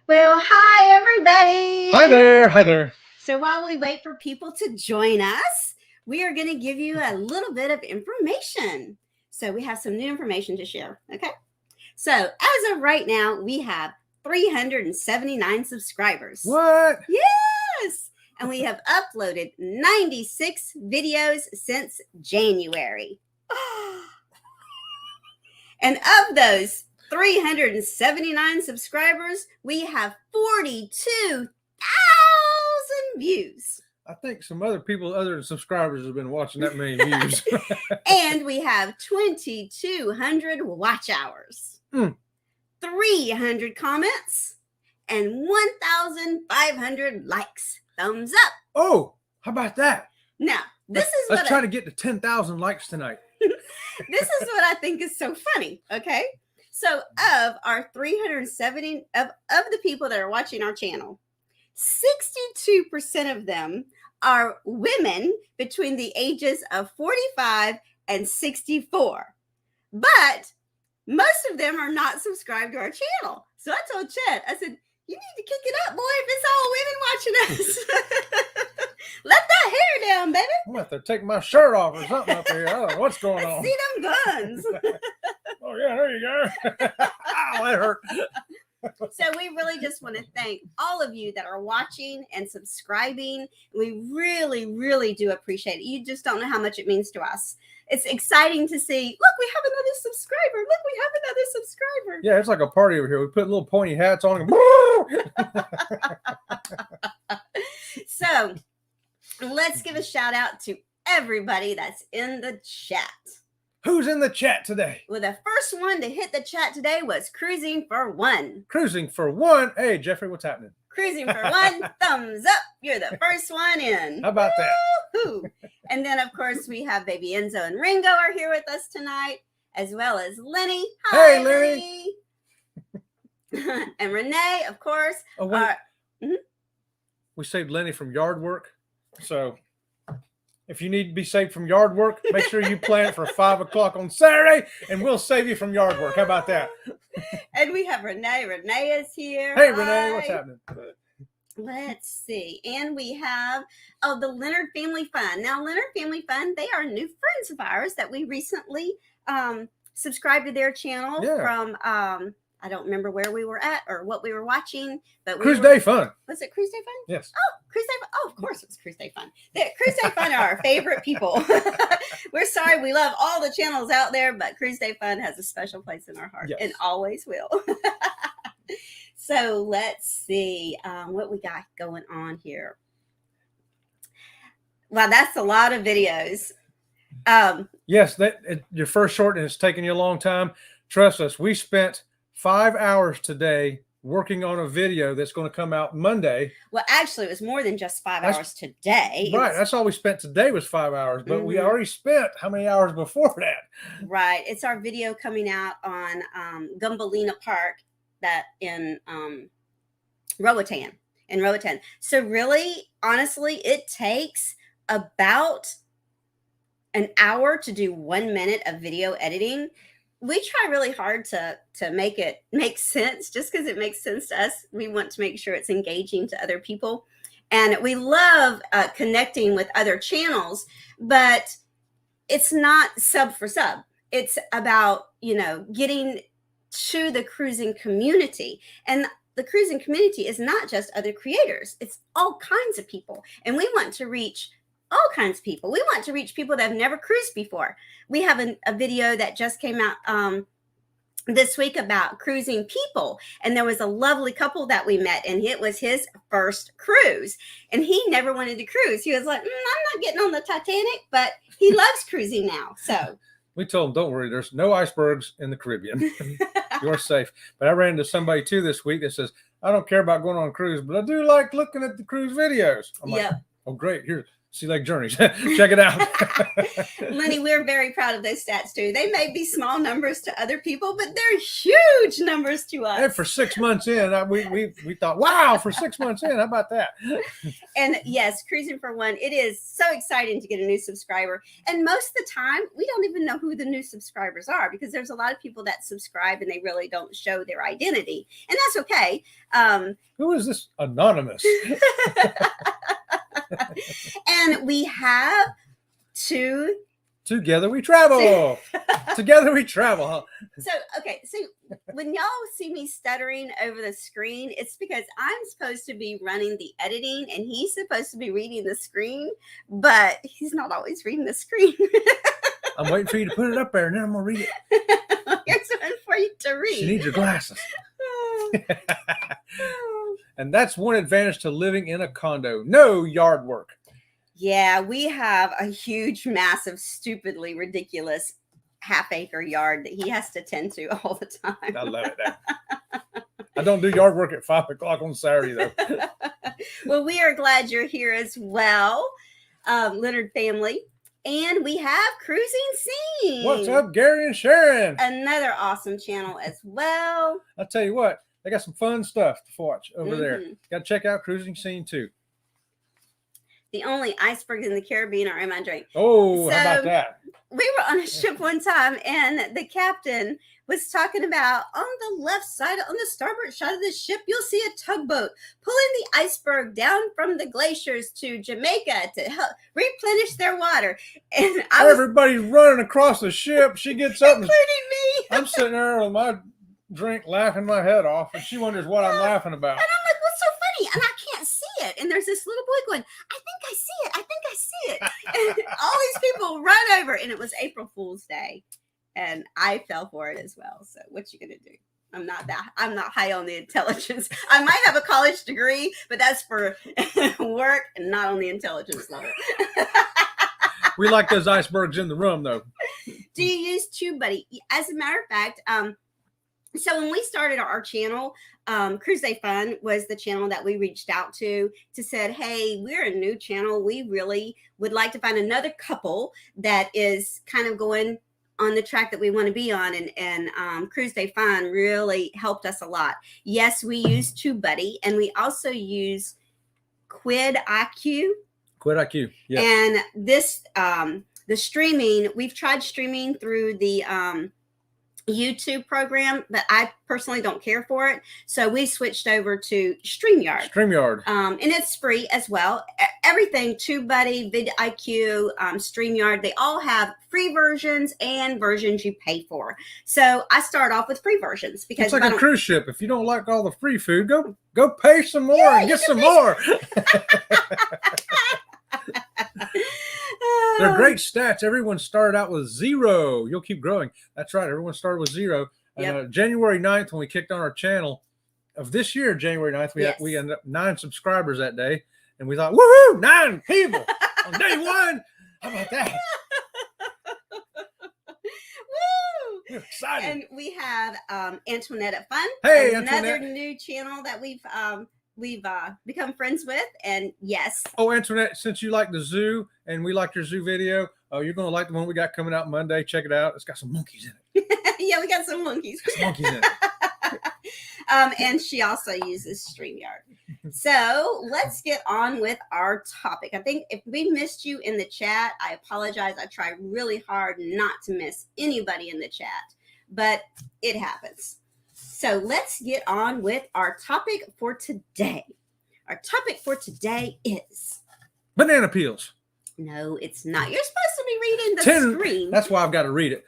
Well, hi, everybody. Hi there. Hi there. So, while we wait for people to join us, we are going to give you a little bit of information. So, we have some new information to share. Okay. So, as of right now, we have 379 subscribers. What? Yes. And we have uploaded 96 videos since January. And of those 379 subscribers, we have 42,000 views. I think some other people other than subscribers have been watching that many views. And we have 2,200 watch hours, 300 comments, and 1,500 likes. Thumbs up. Oh, how about that? Now, let's try to get to 10,000 likes tonight. This is what I think is so funny. Okay. So of our 370 of the people that are watching our channel, 62% of them are women between the ages of 45 and 64. But most of them are not subscribed to our channel. So I told Chet, I said, you need to kick it up, boy, if it's all women watching us. Let that hair down, baby. I'm going to have to take my shirt off or something up here. I don't know what's going on. See them guns. Oh, yeah, there you go. Ow, that hurt. So we really just want to thank all of you that are watching and subscribing. We really, really do appreciate it. You just don't know how much it means to us. It's exciting to see, look, we have another subscriber. Look, we have another subscriber. Yeah, it's like a party over here. We put little pointy hats on. So let's give a shout out to everybody that's in the chat. Who's in the chat today? Well, the first one to hit the chat today was Cruising for One. Cruising for One. Hey, Jeffrey, what's happening? Cruising for One. Thumbs up. You're the first one in. How about that? Woo-hoo. And then, of course, we have Baby Enzo and Ringo are here with us tonight, as well as Lenny. Hi, hey, Lenny. And Renee, of course. Oh, wait. We saved Lenny from yard work. So if you need to be saved from yard work, make sure you plan it for 5 o'clock on Saturday, and we'll save you from yard work. How about that? And we have Renee. Renee is here. Hey, Renee, what's happening? Let's see. And we have, the Leonard Family Fun. Now, Leonard Family Fun, they are new friends of ours that we recently subscribed to their channel from, I don't remember where we were at or what we were watching, but Cruise Day Fun. Was it Cruise Day Fun? Yes. Oh, Cruise Day Fun. Oh, of course it was Cruise Day Fun. Cruise Day Fun are our favorite people. We're sorry. We love all the channels out there, but Cruise Day Fun has a special place in our heart and always will. So let's see what we got going on here. Wow, that's a lot of videos. Yes, your first short and it's taken you a long time. Trust us, we spent 5 hours today working on a video that's going to come out Monday. Well, actually, it was more than just 5 hours today. Right. That's all we spent today was 5 hours, but we already spent how many hours before that? Right. It's our video coming out on Gumbalina Park that in Roatan. So really, honestly, it takes about an hour to do 1 minute of video editing, we try really hard to make it make sense. Just because it makes sense to us, we want to make sure it's engaging to other people. And we love connecting with other channels, but it's not sub for sub. It's about, getting to the cruising community. And the cruising community is not just other creators. It's all kinds of people. And we want to reach all kinds of people. We want to reach people that have never cruised before. We have a video that just came out this week about cruising people. And there was a lovely couple that we met, and it was his first cruise. And he never wanted to cruise. He was like, I'm not getting on the Titanic, but he loves cruising now. So we told him, don't worry, there's no icebergs in the Caribbean. You're safe. But I ran into somebody too this week that says, I don't care about going on a cruise, but I do like looking at the cruise videos. I'm like, oh, great. Here's Sea Lake Journeys. Check it out. Lenny, we're very proud of those stats too. They may be small numbers to other people, but they're huge numbers to us. And for 6 months in, we thought, wow, for 6 months in, how about that? And yes, Cruising for One, it is so exciting to get a new subscriber. And most of the time, we don't even know who the new subscribers are, because there's a lot of people that subscribe and they really don't show their identity. And that's okay. Who is this anonymous? And we have two. Together we travel. Together we travel, huh? So when y'all see me stuttering over the screen, it's because I'm supposed to be running the editing and he's supposed to be reading the screen, but he's not always reading the screen. I'm waiting for you to put it up there and then I'm going to read it. Here's one for you to read. She needs your glasses. And that's one advantage to living in a condo. No yard work. Yeah, we have a huge, massive, stupidly ridiculous half-acre yard that he has to tend to all the time. I love it. I don't do yard work at 5 o'clock on Saturday, though. Well, we are glad you're here as well, Leonard family. And we have Cruising Scene. What's up, Gary and Sharon? Another awesome channel as well. I'll tell you what, they got some fun stuff to watch over there. Got to check out Cruising Scene too. The only icebergs in the Caribbean are in my drink. Oh, how about that? We were on a ship one time, and the captain was talking about on the left side, on the starboard side of the ship, you'll see a tugboat pulling the iceberg down from the glaciers to Jamaica to help replenish their water. And everybody's running across the ship. She gets up, including me. I'm sitting there with my drink, laughing my head off, and she wonders what I'm laughing about. And I'm like, what's so funny? And I can't see it. And there's this little boy going, I think I see it. I think I see it. And all these people run over, and it was April Fool's Day. And I fell for it as well. So what you gonna do? I'm not high on the intelligence. I might have a college degree, but that's for work and not on the intelligence level. We like those icebergs in the room, though. Do you use TubeBuddy? As a matter of fact, so when we started our channel, Cruise Day Fun was the channel that we reached out to said, hey, we're a new channel. We really would like to find another couple that is kind of going on the track that we want to be on. And Cruise Day Fun really helped us a lot. Yes, we use TubeBuddy, and we also use QuidIQ. QuidIQ, yeah. And this, the streaming, we've tried streaming through the YouTube program, but I personally don't care for it. So we switched over to StreamYard. And it's free as well. Everything, TubeBuddy, vidIQ, StreamYard, they all have free versions and versions you pay for. So I start off with free versions because it's like a cruise ship. If you don't like all the free food, go pay some more and get some more. They're great stats. Everyone started out with 0. You'll keep growing. That's right. Everyone started with 0. And January 9th, when we kicked on our channel of this year, January 9th, we ended up 9 subscribers that day. And we thought, woohoo, 9 people on day 1. How about that? Woo! We're excited. And we have Antoinette at Fun. Hey, another Antoinette. New channel that we've become friends with. And yes. Oh, Antoinette, since you like the zoo and we like your zoo video, you're going to like the one we got coming out Monday. Check it out. It's got some monkeys in it. Yeah, we got some monkeys. In it. And she also uses StreamYard. So let's get on with our topic. I think if we missed you in the chat, I apologize. I try really hard not to miss anybody in the chat, but it happens. So let's get on with our topic for today. Our topic for today is... Banana peels. No, it's not. You're supposed to be reading the screen. That's why I've got to read it.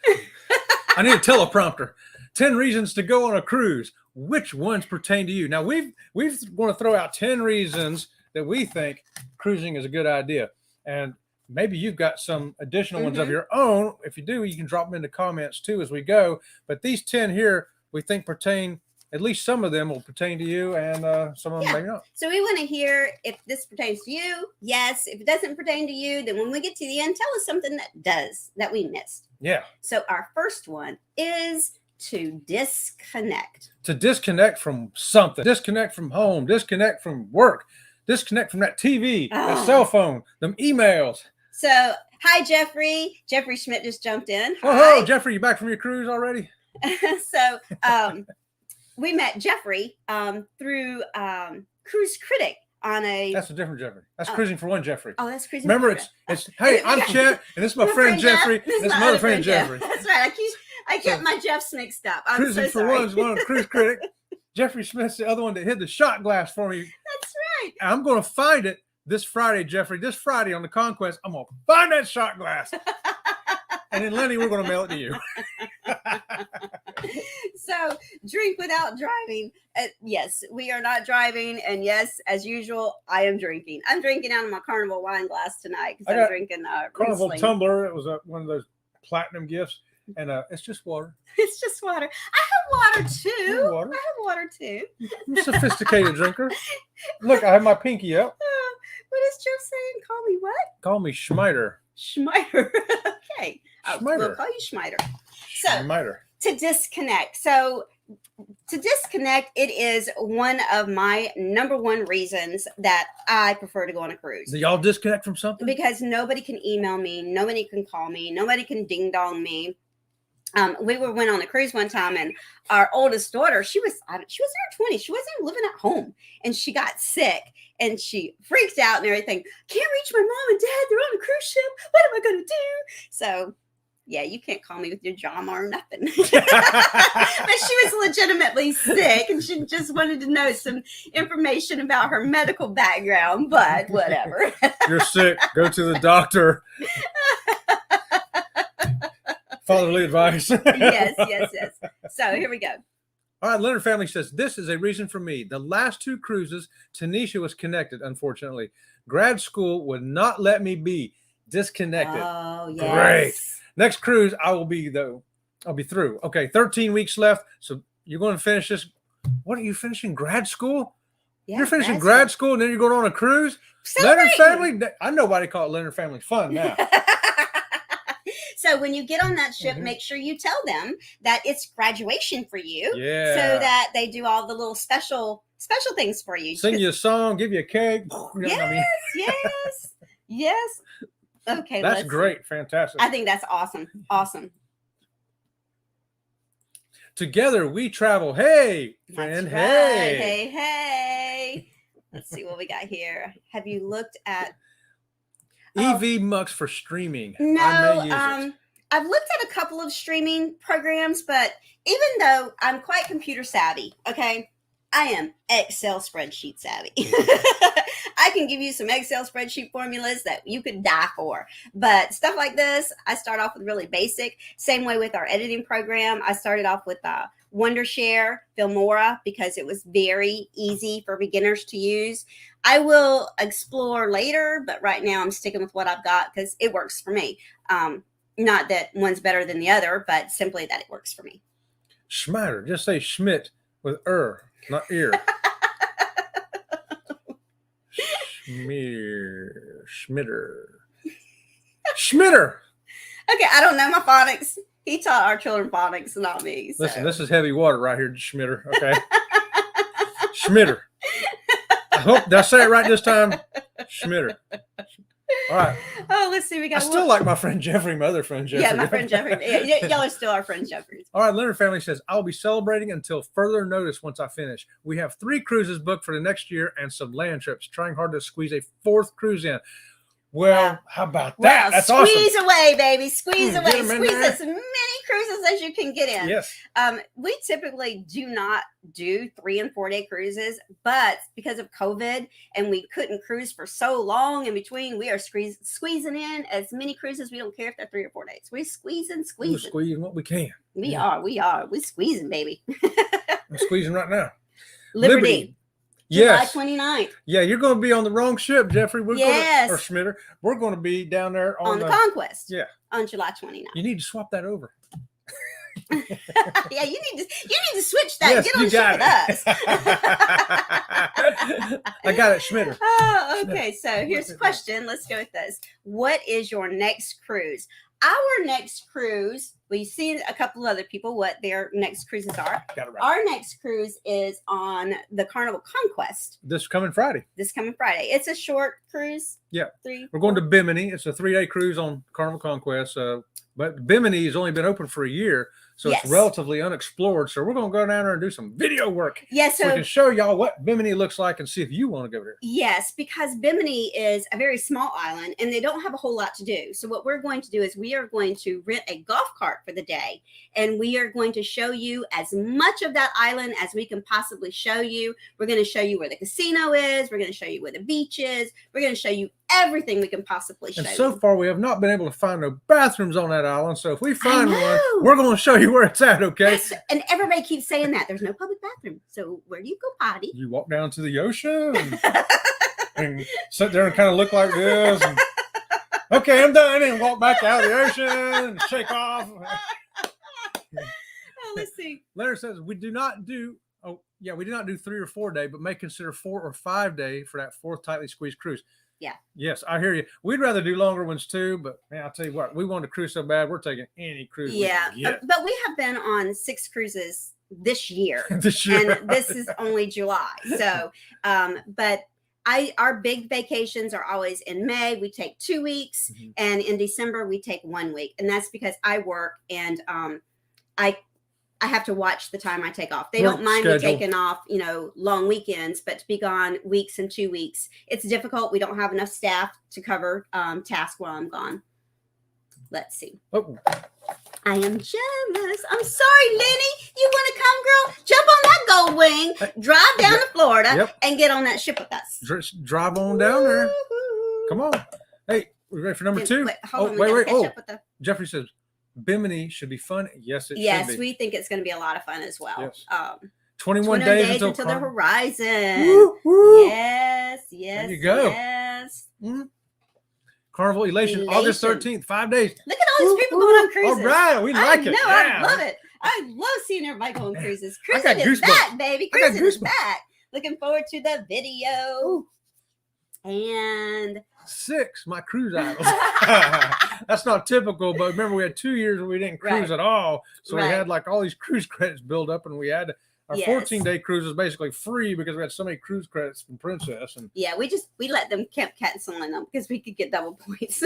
I need a teleprompter. 10 reasons to go on a cruise. Which ones pertain to you? Now, we've want to throw out 10 reasons that we think cruising is a good idea. And maybe you've got some additional ones of your own. If you do, you can drop them in the comments too as we go. But these 10 here, we think pertain, at least some of them will pertain to you, and some of them maybe not. So we want to hear if this pertains to you. Yes. If it doesn't pertain to you, then when we get to the end, tell us something that does, that we missed. Yeah. So our first one is to disconnect. To disconnect from something. Disconnect from home. Disconnect from work. Disconnect from that TV, that cell phone, them emails. So, hi, Jeffrey. Jeffrey Schmidt just jumped in. Oh, Jeffrey, you back from your cruise already? So, we met Jeffrey through Cruise Critic on a... That's a different Jeffrey. That's Cruising for One Jeffrey. Oh, that's Cruising Remember, for it's hey, I'm Chet, and this is my friend Jeffrey. This is my other friend Jeffrey. That's right. I get my Jeffs mixed up. I'm Cruising so for sorry. One is one of the Cruise Critic. Jeffrey Smith's the other one that hid the shot glass for me. That's right. I'm going to find it this Friday, Jeffrey. This Friday on the Conquest, I'm going to find that shot glass. And then, Lenny, we're going to mail it to you. So, drink without driving. Yes, we are not driving. And yes, as usual, I am drinking. I'm drinking out of my Carnival wine glass tonight because I'm drinking Carnival Riesling. tumbler. It was one of those platinum gifts. And it's just water. It's just water. I have water too. Water. I have water too. I'm a sophisticated drinker. Look, I have my pinky up. What is Jeff saying? Call me what? Call me Schmeider. Schmeider. Okay. Schmeider. We'll call you Schmeider. So, Schmeider. to disconnect. So, to disconnect, it is one of my number one reasons that I prefer to go on a cruise. Do y'all disconnect from something? Because nobody can email me, nobody can call me, nobody can ding dong me. We went on a cruise one time, and our oldest daughter, she was in her 20s. She wasn't even living at home, and she got sick, and she freaked out and everything. Can't reach my mom and dad. They're on a cruise ship. What am I going to do? So, yeah, you can't call me with your drama or nothing. But she was legitimately sick, and she just wanted to know some information about her medical background, but whatever. You're sick. Go to the doctor. Fatherly advice. Yes. So here we go. All right, Leonard Family says, this is a reason for me. The last 2 cruises, Tanisha was connected, unfortunately. Grad school would not let me be disconnected. Oh, yes. Great. Next cruise, I'll be through. Okay, 13 weeks left. So you're going to finish this. What are you finishing? Grad school? Yeah, you're finishing grad school and then you're going on a cruise? Leonard Family? I know why they call it Leonard Family Fun now. So when you get on that ship, make sure you tell them that it's graduation for you. Yeah. So that they do all the little special things for you. Sing you a song, give you a cake. Yes. Okay. That's great. Fantastic. I think that's awesome. Awesome. Together we travel. Hey, friend. That's right. Hey. Let's see what we got here. Have you looked at EV Mux for streaming? No, I may use it. I've looked at a couple of streaming programs, but even though I'm quite computer savvy, okay, I am Excel spreadsheet savvy. I can give you some Excel spreadsheet formulas that you could die for. But stuff like this, I start off with really basic. Same way with our editing program. I started off with Wondershare, Filmora, because it was very easy for beginners to use. I will explore later, but right now I'm sticking with what I've got because it works for me. Not that one's better than the other, but simply that it works for me. Schmeider. Just say Schmidt with not ear. Schmitter. Okay, I don't know my phonics. He taught our children phonics, not me. So. Listen, this is heavy water right here, Schmitter. Okay, Schmitter. I hope did I say it right this time? Schmitter. All right. Oh, let's see. We I got still like my friend Jeffrey, my other friend Jeffrey. Yeah, my friend Jeffrey. Yeah, y'all are still our friends, Jeffrey. All right, Leonard family says, I'll be celebrating until further notice once I finish. We have 3 cruises booked for the next year and some land trips, trying hard to squeeze a 4th cruise in. Well, Wow. how about that? Wow, That's awesome. squeeze away, baby. Squeeze Get away. 'em in Squeeze there. as many cruises as you can get in. Yes. We typically do not do 3 and 4 day cruises, but because of COVID and we couldn't cruise for so long in between, we are squeezing in as many cruises. We don't care if they're 3 or 4 days. We're squeezing. We're squeezing what we can. We are. We're squeezing, baby. I'm squeezing right now. Liberty. Yes. July 29th Yeah, you're going to be on the wrong ship, Jeffrey. We're Yes. Or Schmitter. We're going to be down there on the Conquest. Yeah. On July 29th. You need to swap that over. Yeah, you need to switch that. Yes, Get on you the ship got with us. I got it, Schmitter. Oh, okay. So here's the question. Let's go with this. What is your next cruise? Our next cruise, we've seen a couple other people what their next cruises are. Got it right. Our next cruise is on the Carnival Conquest This coming Friday. this coming Friday. It's a short cruise. Yeah. 3. We're going to Bimini. It's a 3-day cruise on Carnival Conquest. But Bimini has only been open for a year, so Yes. it's relatively unexplored. So we're going to go down there and do some video work. Yeah, So we so can show y'all what Bimini looks like and see if you want to go there. yes, because Bimini is a very small island and they don't have a whole lot to do. So what we're going to do is we are going to rent a golf cart for the day and we are going to show you as much of that island as we can possibly show you. We're going to show you where the casino is. We're going to show you where the beach is. We're going to show you everything we can possibly show And so you. far, we have not been able to find no bathrooms on that island. So if we find one, know. we're going to show you where it's at, okay? Yes, and everybody keeps saying that there's no public bathroom. So where do you go potty? You walk down to the ocean and sit there and kind of look like this. And, okay, I'm done. And walk back out of the ocean and shake off. Oh, let's see. Leonard says we do not do 3 or 4 day, but may consider 4 or 5 day for that 4th tightly squeezed cruise. Yeah. Yes, I hear you. We'd rather do longer ones too, but man, I'll tell you what, we want to cruise so bad, we're taking any cruise. Yeah, we can get. but we have been on 6 cruises this year. This year. And this is only July. So, but our big vacations are always in May. We take 2 weeks, Mhm. and in December we take 1 week, and that's because I work and I have to watch the time I take off. They Work don't mind schedule. me taking off, long weekends, but to be gone weeks and 2 weeks, it's difficult. We don't have enough staff to cover tasks while I'm gone. Let's see. Oh, I am jealous. I'm sorry, Lenny. You want to come, girl? Jump on that gold wing, drive down to Florida, Yep. and get on that ship with us. drive on down there. Woo-hoo. Come on. Hey, we ready for number Wait, 2? hold on, we wait, gotta wait. catch Oh, up with the- Jeffrey says Bimini should be fun. Yes, it yes, should be. we think it's going to be a lot of fun as well. Yes. 21 21 days days until the Carnival. horizon. Woo, woo. Yes, yes. you go. Yes. Carnival Elation, August Elation. 13th, 5 days. Look at all these people going on cruises. All right, we like it. I know, Yeah. I love it. I love seeing everybody go on cruises. I got Cruising is goosebumps. back, baby. I got Cruising is goosebumps. back. Looking forward to the video. And 6, my cruise idols. That's not typical, but remember we had 2 years where we didn't cruise Right. at all. So Right. we had like all these cruise credits build up, and we had our Yes. 14-day cruise was basically free because we had so many cruise credits from Princess. And yeah, we let them keep canceling them because we could get double points.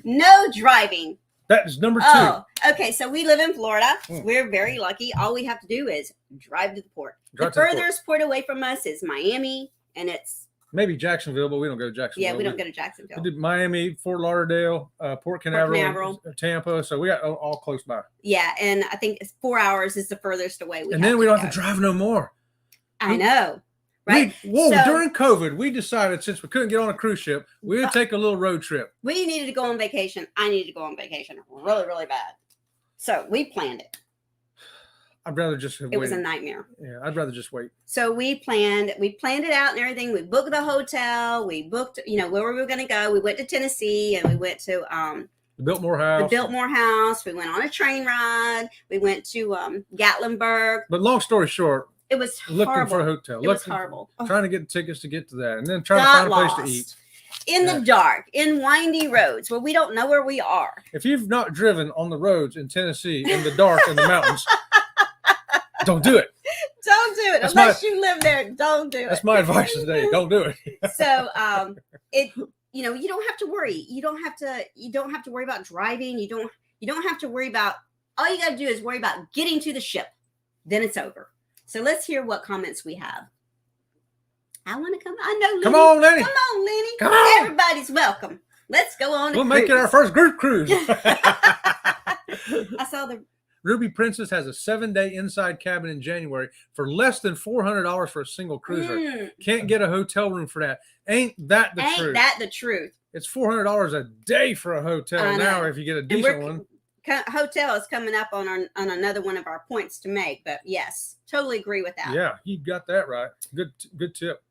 No driving. that's number 2. Oh, okay. So we live in Florida. Mm. We're very lucky. All we have to do is drive to the port. Drive The to the port. furthest port away from us is Miami, and it's Maybe Jacksonville, but we don't go to Jacksonville. we don't go to Jacksonville. We did Miami, Fort Lauderdale, Port Canaveral, Canaveral. Tampa. So we got all close by. Yeah, and I think it's 4 hours is the furthest away we. And then we don't have go. to drive no more. I know, right? So- During COVID, we decided since we couldn't get on a cruise ship, we would take a little road trip. We needed to go on vacation. I needed to go on vacation really, really bad. So we planned it. I'd rather just have It was a waited. nightmare. Yeah, I'd rather just wait. So we planned it out and everything. We booked the hotel. We booked, where we were going to go. We went to Tennessee and we went to The Biltmore the House. Biltmore House. We went on a train ride. We went to Gatlinburg. But long story short, It was looking horrible. for a hotel. It was looking- horrible. Oh, Trying to get tickets to get to that. And then trying to got find a place lost. to eat. In Yeah. the dark, in windy roads where we don't know where we are. If you've not driven on the roads in Tennessee in the dark in the mountains, don't do it. Don't do it That's unless you live there. Don't do That's it. my advice today. Don't do it. So you don't have to worry. You don't have to worry about driving. You don't have to worry about, all you got to do is worry about getting to the ship. Then it's over. So let's hear what comments we have. I want to come. I know, Lenny. Come on, Lenny. Come on, Lenny. Come on. Everybody's welcome. Let's go on. We'll make it our first group cruise. I saw the Ruby Princess has a 7-day inside cabin in January for less than $400 for a single cruiser. Can't get a hotel room for that. Ain't that the truth? Ain't that the truth? It's $400 a day for a hotel now if you get a decent one. Hotel is coming up on another one of our points to make, but yes, totally agree with that. Yeah, you got that right. Good tip.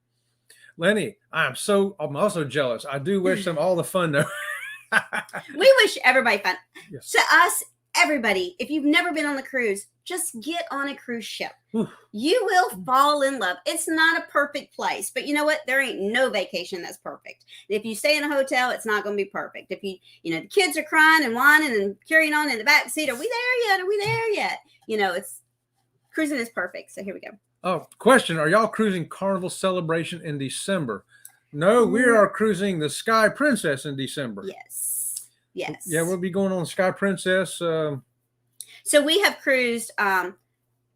Lenny, I'm also jealous. I do wish them all the fun though. We wish everybody fun. Yes. To us, everybody, if you've never been on a cruise, just get on a cruise ship. Oof. You will fall in love. It's not a perfect place, but you know what? There ain't no vacation that's perfect. If you stay in a hotel, it's not going to be perfect. If the kids are crying and whining and carrying on in the back seat, are we there yet? Are we there yet? Cruising is perfect. So here we go. Oh, question. Are y'all cruising Carnival Celebration in December? No, we are cruising the Sky Princess in December. Yes. Yes. Yeah, we'll be going on Sky Princess. So we have cruised.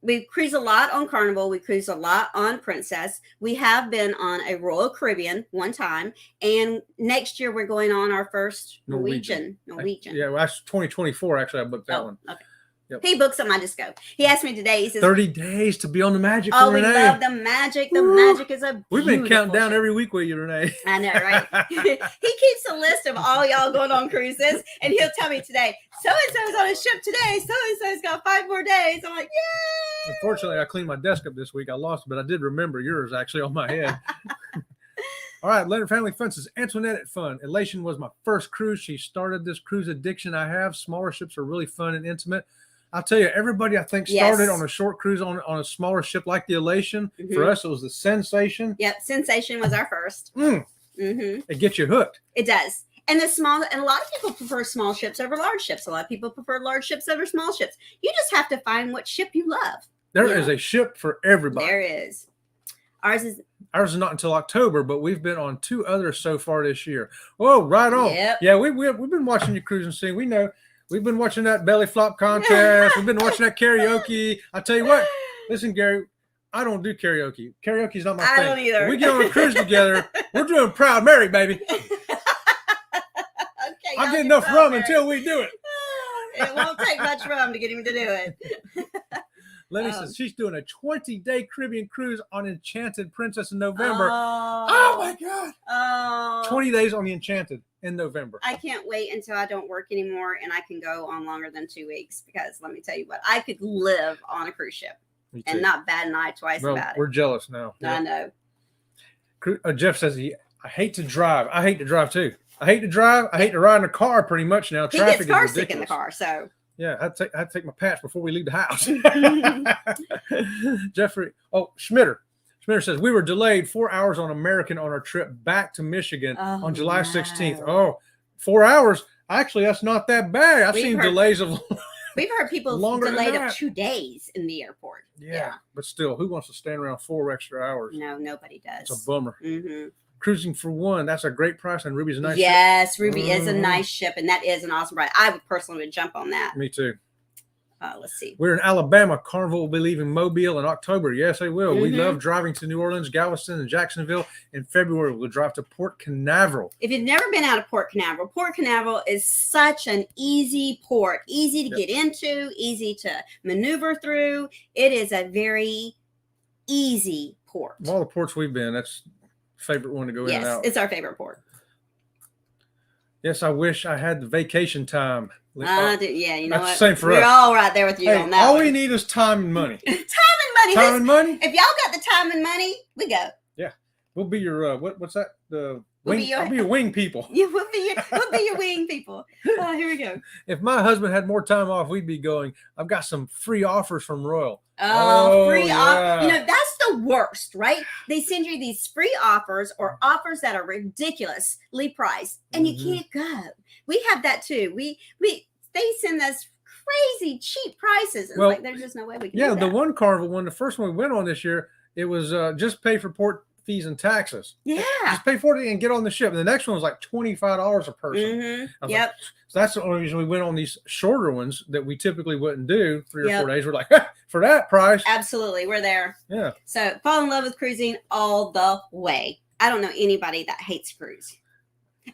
We cruise a lot on Carnival. We cruise a lot on Princess. We have been on a Royal Caribbean one time. And next year we're going on our first Norwegian. Yeah, well, that's 2024. Actually, I booked that one. Okay. Yep. He booked some. I just go. He asked me today. He says 30 days to be on the Magic. Oh, Renee. we love the Magic. The Magic is a We've been counting down ship. every week with you, Renee. I know, right? He keeps a list of all y'all going on cruises, and he'll tell me today, so-and-so's on a ship today. So-and-so's got 5 more days. I'm like, yay! Unfortunately, I cleaned my desk up this week. I lost it, but I did remember yours actually on my head. All right, Leonard Family Fun says, Antoinette at Fun. Elation was my first cruise. She started this cruise addiction I have. Smaller ships are really fun and intimate. I'll tell you, everybody I think started on a short cruise on a smaller ship like the Elation. Mm-hmm. For us, it was the Sensation. Yep, Sensation was our first. It gets you hooked. It does. And a lot of people prefer small ships over large ships. A lot of people prefer large ships over small ships. You just have to find what ship you love. There is a ship for everybody. There is. Ours is not until October, but we've been on 2 others so far this year. Oh, right on. Yep. Yeah, we've been watching your cruising scene. We know. We've been watching that belly flop contest. We've been watching that karaoke. I tell you what, listen, Gary, I don't do karaoke. Karaoke's not my thing. I don't either. When we get on a cruise together, we're doing Proud Mary, baby. Okay, I'll get enough rum until we do it. It won't take much rum to get him to do it. Lenny says she's doing a 20-day Caribbean cruise on Enchanted Princess in November. Oh my God. Oh. 20 days on the Enchanted in November. I can't wait until I don't work anymore and I can go on longer than 2 weeks, because let me tell you what, I could live on a cruise ship and not bat an eye twice about it. We're jealous now. I know. Jeff says I hate to drive. I hate to drive too. I hate to drive. I hate to ride in a car pretty much now. He Traffic gets car is ridiculous. sick in the car, so. Yeah, I'd take my patch before we leave the house. Jeffrey, Schmitter says we were delayed 4 hours on American on our trip back to Michigan on July 16th. Oh, 4 hours. Actually, that's not that bad. I've seen delays of. We've heard people delayed up 2 days in the airport. Yeah, but still, who wants to stand around 4 extra hours? No, nobody does. It's a bummer. Mm-hmm. Cruising for one, that's a great price, and Ruby's a nice ship. Yes, Ruby is a nice ship, and that is an awesome ride. I would personally jump on that. Me too. Let's see. We're in Alabama. Carnival will be leaving Mobile in October. Yes, they will. Mm-hmm. We love driving to New Orleans, Galveston, and Jacksonville. In February, we'll drive to Port Canaveral. If you've never been out of Port Canaveral is such an easy port. Easy to get into, easy to maneuver through. It is a very easy port. Of all the ports we've been, that's favorite one to go in and out. Yes, it's our favorite port. Yes, I wish I had the vacation time. Yeah, you know that's what? the same for us. We're all right there with you on that. All we need is time and money. Time and money. If y'all got the time and money, we go. Yeah, we'll be your what's that? The We'll wing. I'll be your wing people. Yeah, we'll be your wing people. Here we go. If my husband had more time off, we'd be going. I've got some free offers from Royal. Free offers. You know, that's the worst, right? They send you these free offers or offers that are ridiculously priced, and you can't go. We have that too. They send us crazy cheap prices. And there's just no way we can do that. The one Carnival one, the first one we went on this year, it was just pay for fees and taxes. Yeah. Just pay for it and get on the ship. And the next one was like $25 a person. Mm-hmm. I was Yep. like, so that's the only reason we went on these shorter ones that we typically wouldn't do 3 or 4 days. We're like, for that price. Absolutely. We're there. Yeah. So fall in love with cruising all the way. I don't know anybody that hates cruise.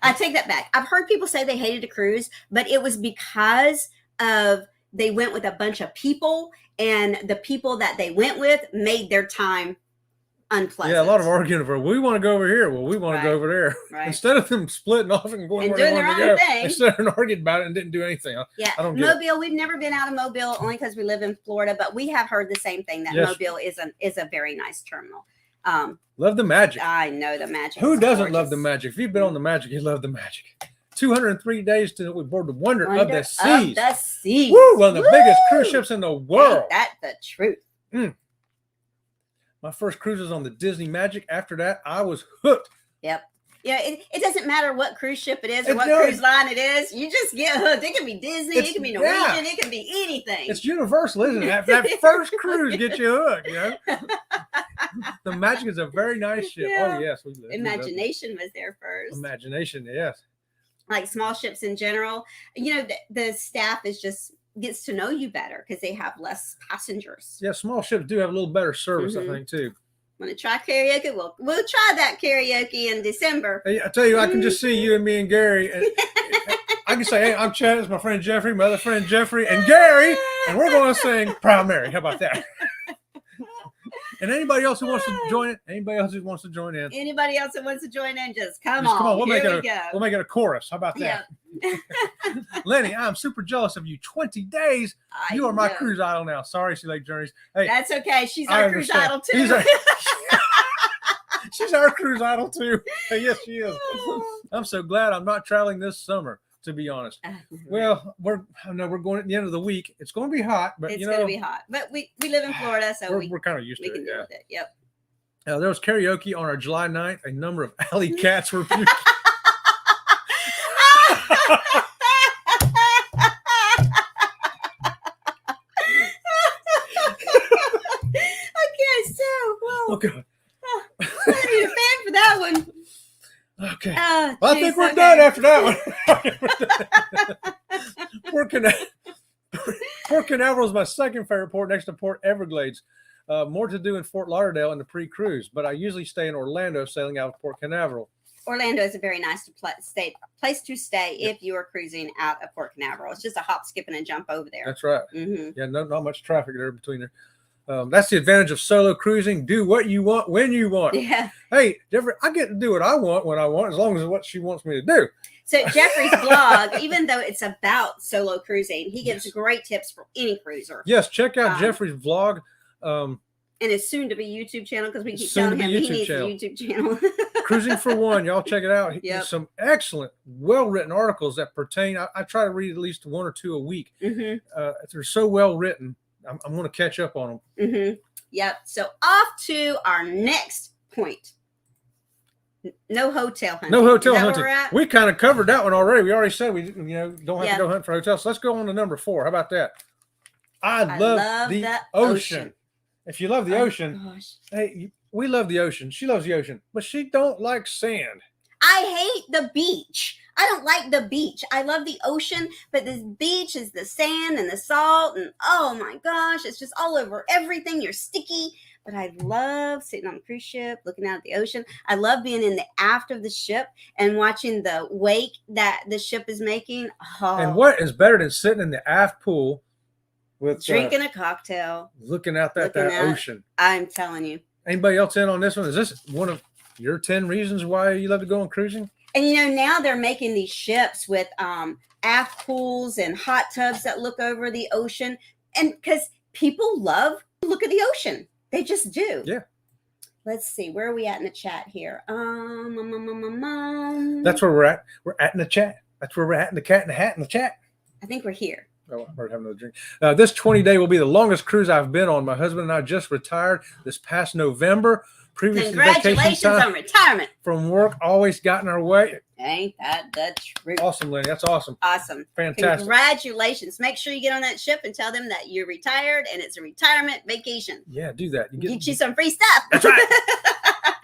I take that back. I've heard people say they hated a cruise, but it was because of they went with a bunch of people, and the people that they went with made their time unpleasant. Yeah, a lot of arguing over, we want to go over here. Well, we want to go over there. Right. Instead of them splitting off and going And where they doing wanted their to go, own thing. they sat there and argued about it and didn't do anything. Yeah, I don't get it. Mobile. We've never been out of Mobile, only because we live in Florida, but we have heard the same thing, that Yes. Mobile is a very nice terminal. Love the magic. I know the magic. Who is doesn't love gorgeous. the magic? If you've been on the magic, you love the magic. 203 days to board the wonder of Wonder the seas. Of the seas. Woo! One of the biggest cruise Woo! ships in the world. Ain't that the truth? My first cruise was on the Disney Magic. After that, I was hooked. Yep. Yeah, it doesn't matter what cruise ship it is or It what does. cruise line it is. You just get hooked. It can be Disney, It's- it can be Norwegian, yeah. it can be anything. It's universal, isn't it? That first cruise gets you hooked, you know? The Magic is a very nice ship. Yeah. Oh, yes. We love it. Imagination was there first. Imagination, yes. Like small ships in general, you know, the staff is just gets to know you better because they have less passengers. Yeah, small ships do have a little better service, Mhm. I think, too. Want to try karaoke? We'll try that karaoke in December. Hey, I tell you, I can just see you and me and Gary. And I can say, hey, I'm Chad. It's my friend Jeffrey, my other friend Jeffrey, and Gary, and we're going to sing Proud Mary. How about that? And anybody else who wants to join it, anybody else who wants to join in, Anybody else that wants to join in, just come just on. come on. We'll make Here it we go. we'll make it a chorus. How about that? Yeah. Lenny, I'm super jealous of you. 20 days. I You are my know. cruise idol now. Sorry, Sea Lake Journeys. Hey, That's okay. She's I our cruise understand. idol too. He's she's our cruise idol too. Hey, yes, she is. I'm so glad I'm not traveling this summer, to be honest. Well, I know we're going at the end of the week. It's going to be hot, but it's you going know, to be hot. But we live in Florida, so we're kind of used we to can it. deal Yeah. with it. Yep. There was karaoke on our July 9th. A number of alley cats were puking. Okay, so whoa, Oh, God. I need a fan for that one. Okay. Oh, Well, I geez, think we're okay. done after that one. Port Canaveral is my second favorite port next to Port Everglades. More to do in Fort Lauderdale in the pre-cruise, but I usually stay in Orlando sailing out of Port Canaveral. Orlando is a very nice place to stay if you are cruising out of Port Canaveral. It's just a hop, skip, and a jump over there. That's right. Mm-hmm. Yeah, not much traffic there between there. That's the advantage of solo cruising. Do what you want when you want. Yeah. Hey, Jeffrey, I get to do what I want when I want, as long as it's what she wants me to do. So Jeffrey's blog, even though it's about solo cruising, he gives great tips for any cruiser. Yes, check out Jeffrey's vlog. And it's soon to be YouTube channel because we keep Soon telling to him be he YouTube needs channel. a YouTube channel. Cruising for One, y'all check it out. Yep. Some excellent, well-written articles that pertain. I try to read at least 1 or 2 a week. Mm-hmm. They're so well written. I'm going to catch up on them. Mm-hmm. Yep. So off to our next point. No hotel hunting. No hotel Is that hunting. where we're at? We kind of covered that one already. We already said we don't have Yeah. to go hunt for hotels. So let's go on to number 4. How about that? I I love the ocean. If you love the Oh, ocean, gosh. hey, we love the ocean. She loves the ocean, but she don't like sand. I hate the beach. I don't like the beach. I love the ocean, but this beach is the sand and the salt, and oh my gosh, it's just all over everything. You're sticky. But I love sitting on a cruise ship, looking out at the ocean. I love being in the aft of the ship and watching the wake that the ship is making. Oh, And what is better than sitting in the aft pool with drinking a cocktail. looking out that looking at- ocean? I'm telling you. Anybody else in on this one? Is this one of your 10 reasons why you love to go on cruising? And you know, now they're making these ships with aft pools and hot tubs that look over the ocean. And because people love to look at the ocean. They just do. Yeah. Let's see. Where are we at in the chat here? That's where we're at. We're at in the chat. That's where we're at in the cat in the hat in the chat. I think we're here. Oh, I'm having another drink. This 20-day will be the longest cruise I've been on. My husband and I just retired this past November. Previous Congratulations vacation time on retirement. from work always got in our way. Ain't that the truth? Awesome, Lenny. That's awesome. Awesome. Fantastic. Congratulations. Make sure you get on that ship and tell them that you're retired and it's a retirement vacation. Yeah, do that. Get you some free stuff. That's right.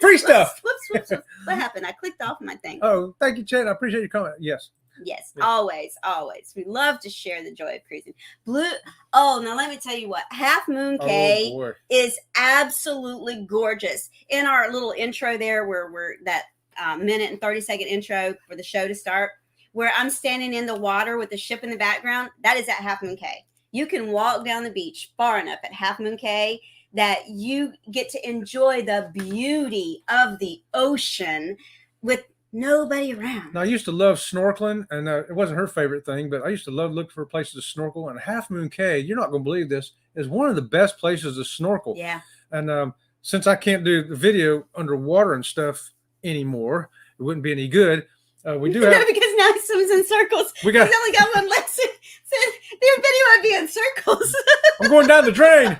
Free Free stuff. Whoops. What happened? I clicked off my thing. Oh, thank you, Chet. I appreciate your comment. Yes. Yes, Yeah. always. We love to share the joy of cruising. Oh, now let me tell you what. Half Moon Cay Oh, boy. is absolutely gorgeous. In our little intro there, where we're that minute and 30-second intro for the show to start, where I'm standing in the water with the ship in the background, that is at Half Moon Cay. You can walk down the beach far enough at Half Moon Cay that you get to enjoy the beauty of the ocean with nobody around. Now, I used to love snorkeling, and it wasn't her favorite thing, but I used to love looking for places to snorkel. And Half Moon Cay, you're not going to believe this, is one of the best places to snorkel. Yeah. And since I can't do the video underwater and stuff anymore, it wouldn't be any good. We do have because now he swims in circles. We got. He's only got one lesson. So their video would be in circles. I'm going down the drain.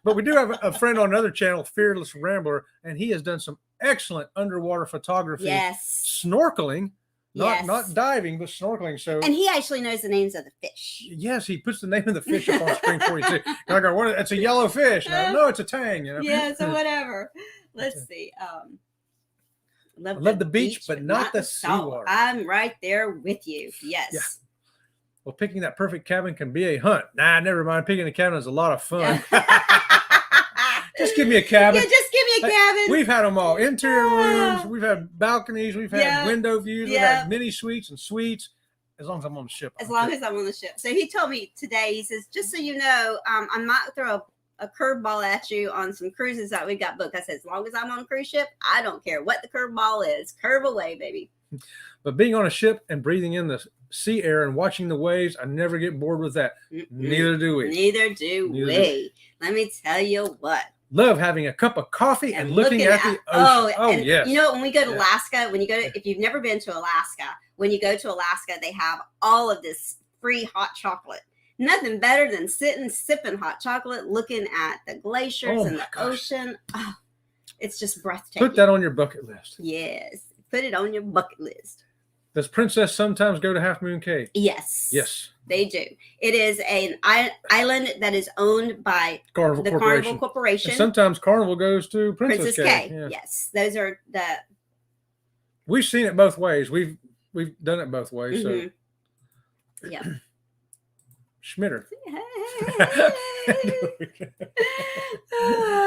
But we do have a friend on another channel, Fearless Rambler, and he has done some excellent underwater photography. Yes. Snorkeling, Yes. not diving, but snorkeling. So And he actually knows the names of the fish. yes, he puts the name of the fish up on screen for you too. And I go, what? It's a yellow fish. No, it's a tang. You know? Yeah, so whatever. Let's see. I love the beach, but not the seawater. I'm right there with you. Yes. Yeah. Well, picking that perfect cabin can be a hunt. Nah, never mind. Picking a cabin is a lot of fun. Just give me a cabin. Yeah, just give me a cabin. We've had them all. Interior rooms. We've had balconies. We've had window views. We've had mini suites and suites. As long as I'm on the ship. As long as I'm on the ship. So he told me today, he says, just so you know, I might throw a curveball at you on some cruises that we got booked. I said, as long as I'm on a cruise ship, I don't care what the curveball is. Curve away, baby. But being on a ship and breathing in the sea air and watching the waves, I never get bored with that. Neither do we. Neither do we. Let me tell you what. Love having a cup of coffee and looking at the ocean. Oh, yes. You know, when we go to Alaska, if you've never been to Alaska, when you go to Alaska, they have all of this free hot chocolate. Nothing better than sipping hot chocolate, looking at the glaciers and the ocean. Oh, it's just breathtaking. Put that on your bucket list. Yes. Put it on your bucket list. Does Princess sometimes go to Half Moon Cay? Yes. Yes. They do. It is an island that is owned by Carnival Corporation. And sometimes Carnival goes to Princess Cay. Yeah. Yes. Those are the... We've seen it both ways. We've done it both ways. So. Yeah. Schmitter.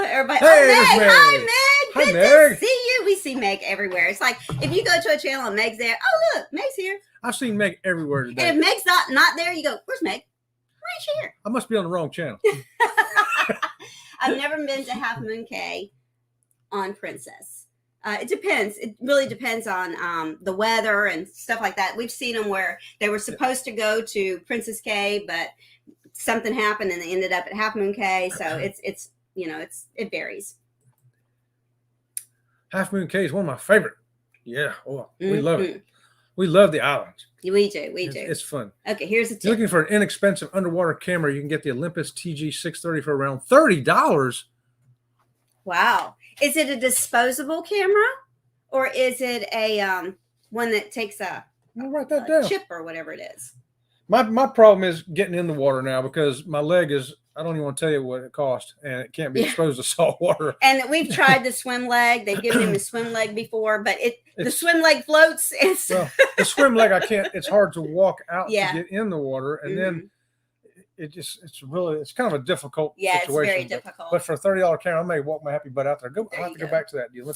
Everybody. Hey, Meg. Hi, Meg. Hi, Good Meg. to see you. We see Meg everywhere. It's like if you go to a channel and Meg's there. Oh, look, Meg's here. I've seen Meg everywhere today. And if Meg's not there, you go, where's Meg? Right here. I must be on the wrong channel. I've never been to Half Moon Cay on Princess. It depends. It really depends on the weather and stuff like that. We've seen them where they were supposed to go to Princess Cay, but something happened and they ended up at Half Moon Cay. So it varies. Half Moon Cay is one of my favorite. Yeah. Oh, we love it. We love the islands. We do. It's fun. Okay, here's a tip. You're looking for an inexpensive underwater camera, you can get the Olympus TG630 for around $30. Wow. Is it a disposable camera or is it a one that takes a chip or whatever it is? My problem is getting in the water now because my leg is, I don't even want to tell you what it costs, and it can't be exposed to salt water. And we've tried the swim leg. They've given him a swim leg before, but the swim leg floats. Well, the swim leg, I can't, it's hard to walk out to get in the water. And then it's kind of a difficult situation. It's very difficult. But for a $30 camera, I may walk my happy butt out there. I'll have to go back to that deal.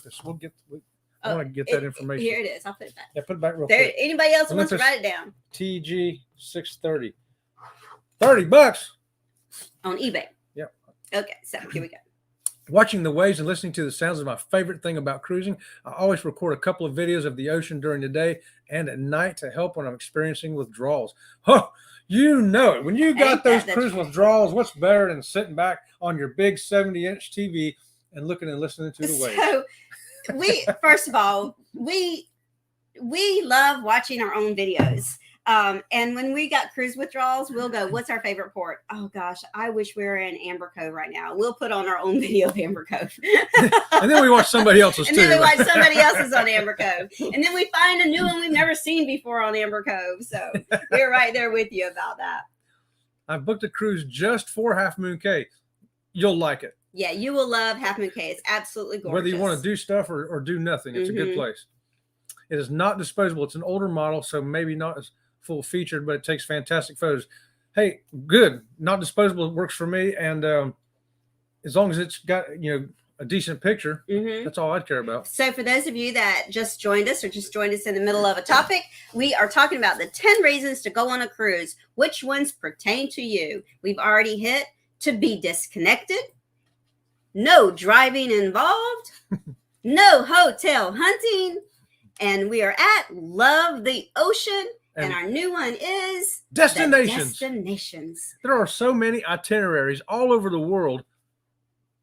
I want to get that information. Here it is. I'll put it back. Yeah, put it back real quick. Anybody else wants to write it down? TG630. $30 on eBay. Yeah. Okay, so here we go. Watching the waves and listening to the sounds is my favorite thing about cruising. I always record a couple of videos of the ocean during the day and at night to help when I'm experiencing withdrawals. Oh, you know it. When you got those cruise withdrawals, what's better than sitting back on your big 70-inch TV and looking and listening to the waves? So first of all, we love watching our own videos. And when we got cruise withdrawals, we'll go, what's our favorite port? Oh gosh, I wish we were in Amber Cove right now. We'll put on our own video of Amber Cove. And then we watch somebody else's and too. And then we watch somebody else's on Amber Cove. And then we find a new one we've never seen before on Amber Cove. So we're right there with you about that. I've booked a cruise just for Half Moon Cay. You'll like it. Yeah, you will love Half Moon Cay. It's absolutely gorgeous. Whether you want to do stuff or do nothing, it's a good place. It is not disposable. It's an older model, so maybe not as full featured, but it takes fantastic photos. Hey, good. Not disposable works for me, and as long as it's got a decent picture, that's all I'd care about. So for those of you that just joined us or just joined us in the middle of a topic, we are talking about the 10 reasons to go on a cruise. Which ones pertain to you? We've already hit to be disconnected, no driving involved, no hotel hunting, and we are at love the ocean. And our new one is destinations. Destinations. There are so many itineraries all over the world.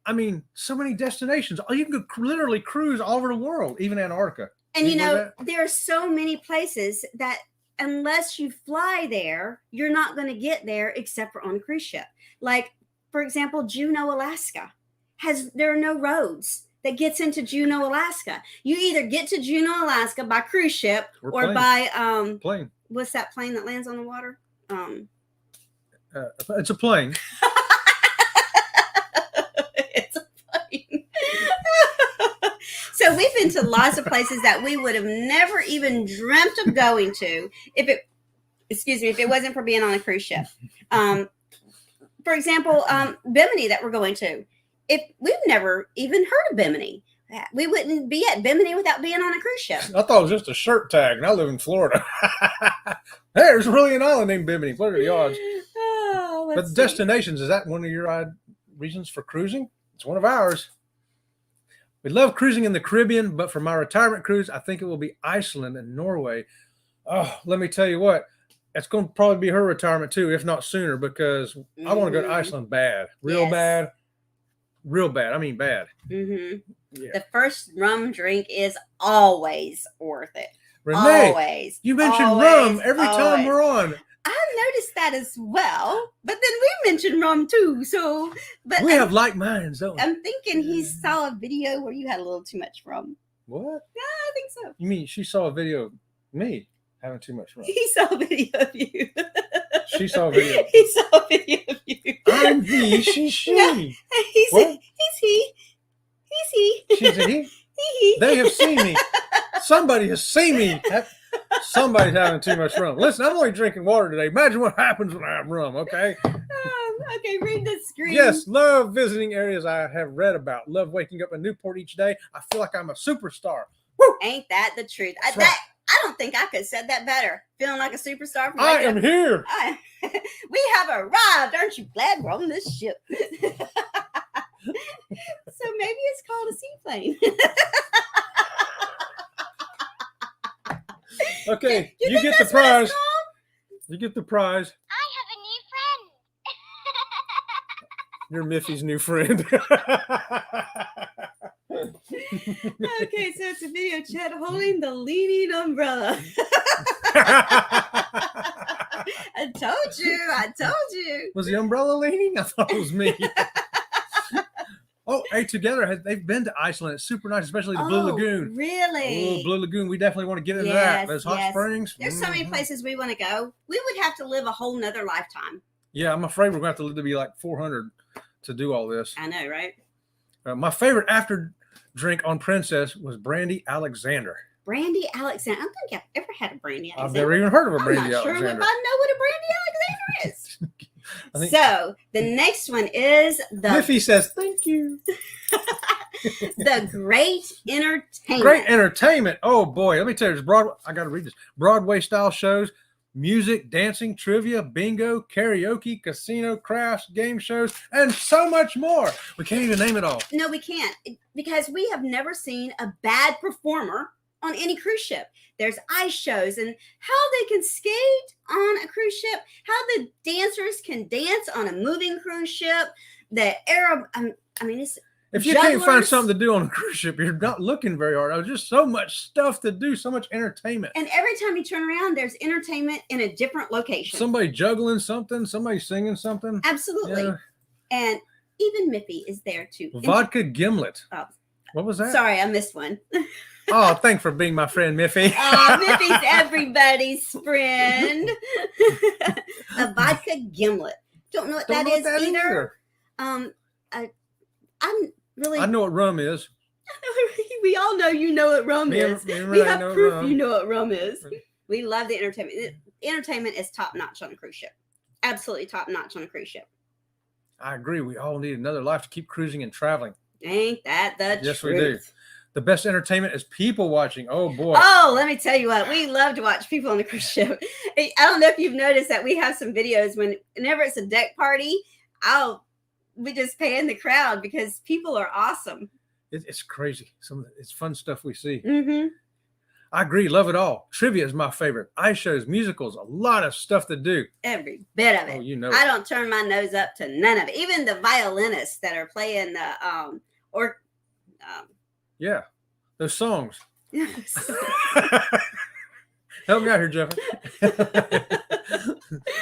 I mean, so many destinations. You can literally cruise all over the world, even Antarctica. And there are so many places that unless you fly there, you're not going to get there except for on a cruise ship. Like, for example, Juneau, Alaska. There are no roads that gets into Juneau, Alaska. You either get to Juneau, Alaska by cruise ship or by plane. What's that plane that lands on the water? It's a plane. It's a plane. So we've been to lots of places that we would have never even dreamt of going to if it wasn't for being on a cruise ship. For example, Bimini that we're going to. If we've never even heard of Bimini, we wouldn't be at Bimini without being on a cruise ship. I thought it was just a shirt tag, and I live in Florida. There's really an island named Bimini. What are the odds? But destinations, is that one of your reasons for cruising? It's one of ours. We love cruising in the Caribbean, but for my retirement cruise, I think it will be Iceland and Norway. Oh, let me tell you what. It's going to probably be her retirement too, if not sooner, because I want to go to Iceland bad. Real bad. Real bad. I mean bad. Yeah. The first rum drink is always worth it. Renee, always. You mentioned rum every time we're on. I noticed that as well. But then we mentioned rum too. So, but we have like minds, don't we? I'm thinking he saw a video where you had a little too much rum. What? Yeah, I think so. You mean she saw a video of me having too much rum? He saw a video of you. She saw a video. He saw a video of you. I'm he, she's she. No, he's he. He's he. She's a he. They have seen me. Somebody has seen me. Somebody's having too much rum. Listen, I'm only drinking water today. Imagine what happens when I have rum, okay? Okay, read the screen. Yes, love visiting areas I have read about. Love waking up in Newport each day. I feel like I'm a superstar. Woo! Ain't that the truth? I don't think I could have said that better. Feeling like a superstar. I am here. We have arrived. Aren't you glad we're on this ship? So maybe it's called a seaplane. Okay, you get the prize. You get the prize. I have a new friend. You're Miffy's new friend. Okay, so it's a video chat holding the leaning umbrella. I told you. Was the umbrella leaning? I thought it was me. Oh, hey, together they've been to Iceland. It's super nice, especially the Blue Lagoon. Really? Oh, Blue Lagoon. We definitely want to get into that. Those hot springs. There's so many places we want to go. We would have to live a whole nother lifetime. Yeah, I'm afraid we're going to have to live to be like 400 to do all this. I know, right? My favorite after drink on Princess was Brandy Alexander. Brandy Alexander. I don't think I've ever had a Brandy Alexander. I've never even heard of a Brandy I'm not Alexander. sure if I know what a Brandy Alexander is. So the next one is Miffy says, thank you. The Great Entertainment. Great Entertainment. Oh boy, let me tell you, I got to read this. Broadway style shows, music, dancing, trivia, bingo, karaoke, casino, crafts, game shows, and so much more. We can't even name it all. No, we can't, because we have never seen a bad performer on any cruise ship. There's ice shows and how they can skate on a cruise ship, how the dancers can dance on a moving cruise ship, the Arab, it's if you can't find something to do on a cruise ship, you're not looking very hard. There's just so much stuff to do, so much entertainment. And every time you turn around, there's entertainment in a different location. Somebody juggling something, somebody singing something. Absolutely. Yeah. And even Miffy is there too. Vodka Gimlet. Oh. What was that? Sorry, I missed one. Oh, thanks for being my friend, Miffy. Miffy's everybody's friend. A vodka gimlet. Don't know what that is either. I'm really. I know what rum is. We all know you know what rum is. Me and We Renee have know proof rum. you know what rum is. We love the entertainment. The entertainment is top notch on a cruise ship. Absolutely top notch on a cruise ship. I agree. We all need another life to keep cruising and traveling. Ain't that the Yes, truth? we do. The best entertainment is people watching. Oh boy. Oh, let me tell you what. We love to watch people on the cruise ship. I don't know if you've noticed that we have some videos whenever it's a deck party, we just pan the crowd because people are awesome. It's crazy. It's fun stuff we see. Mm-hmm. I agree. Love it all. Trivia is my favorite. Ice shows, musicals, a lot of stuff to do. Every bit of it. Oh, you know. I don't turn my nose up to none of it. Even the violinists that are playing the Yeah, those songs. Help me out here, Jeff.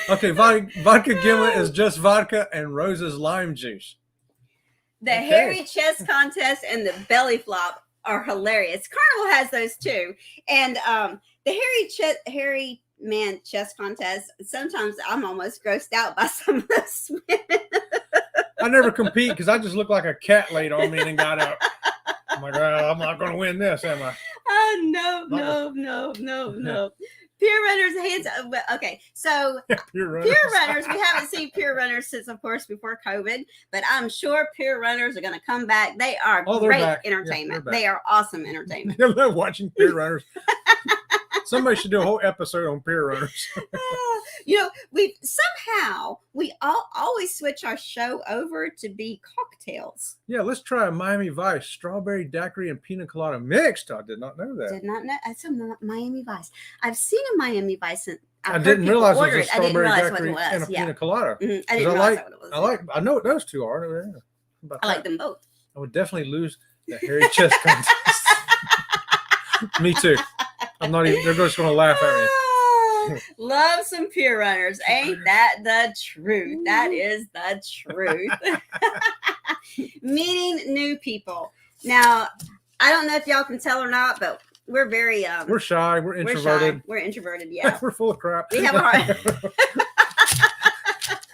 Okay, vodka gimlet is just vodka and Rose's lime juice. The hairy chest contest and the belly flop are hilarious. Carnival has those too. And the hairy man chest contest, sometimes I'm almost grossed out by some of those women. I never compete because I just look like a cat laid on me and then got out. I'm like, I'm not going to win this, am I? Oh, no. Pier runners, hands up. Okay, so Pier runners, we haven't seen pier runners since, of course, before COVID, but I'm sure pier runners are going to come back. They are great entertainment. Yeah, they are awesome entertainment. I love watching pier runners. Somebody should do a whole episode on pier runners. We always switch our show over to be cocktails. Yeah, let's try a Miami Vice strawberry daiquiri and pina colada mixed. I did not know that. Did not know. It's a Miami Vice. I've seen a Miami Vice. And I didn't realize it was a I didn't strawberry realize what daiquiri it was. and a pina colada. Mm-hmm. I didn't realize what it was. I know what those two are. I like them both. I would definitely lose the hairy chest contest. Me too. I'm not even. They're just going to laugh at me. Love some pier runners. Ain't that the truth? That is the truth. Meeting new people. Now, I don't know if y'all can tell or not, but we're very we're shy. We're introverted. We're introverted. Yeah. We're full of crap. We have a heart.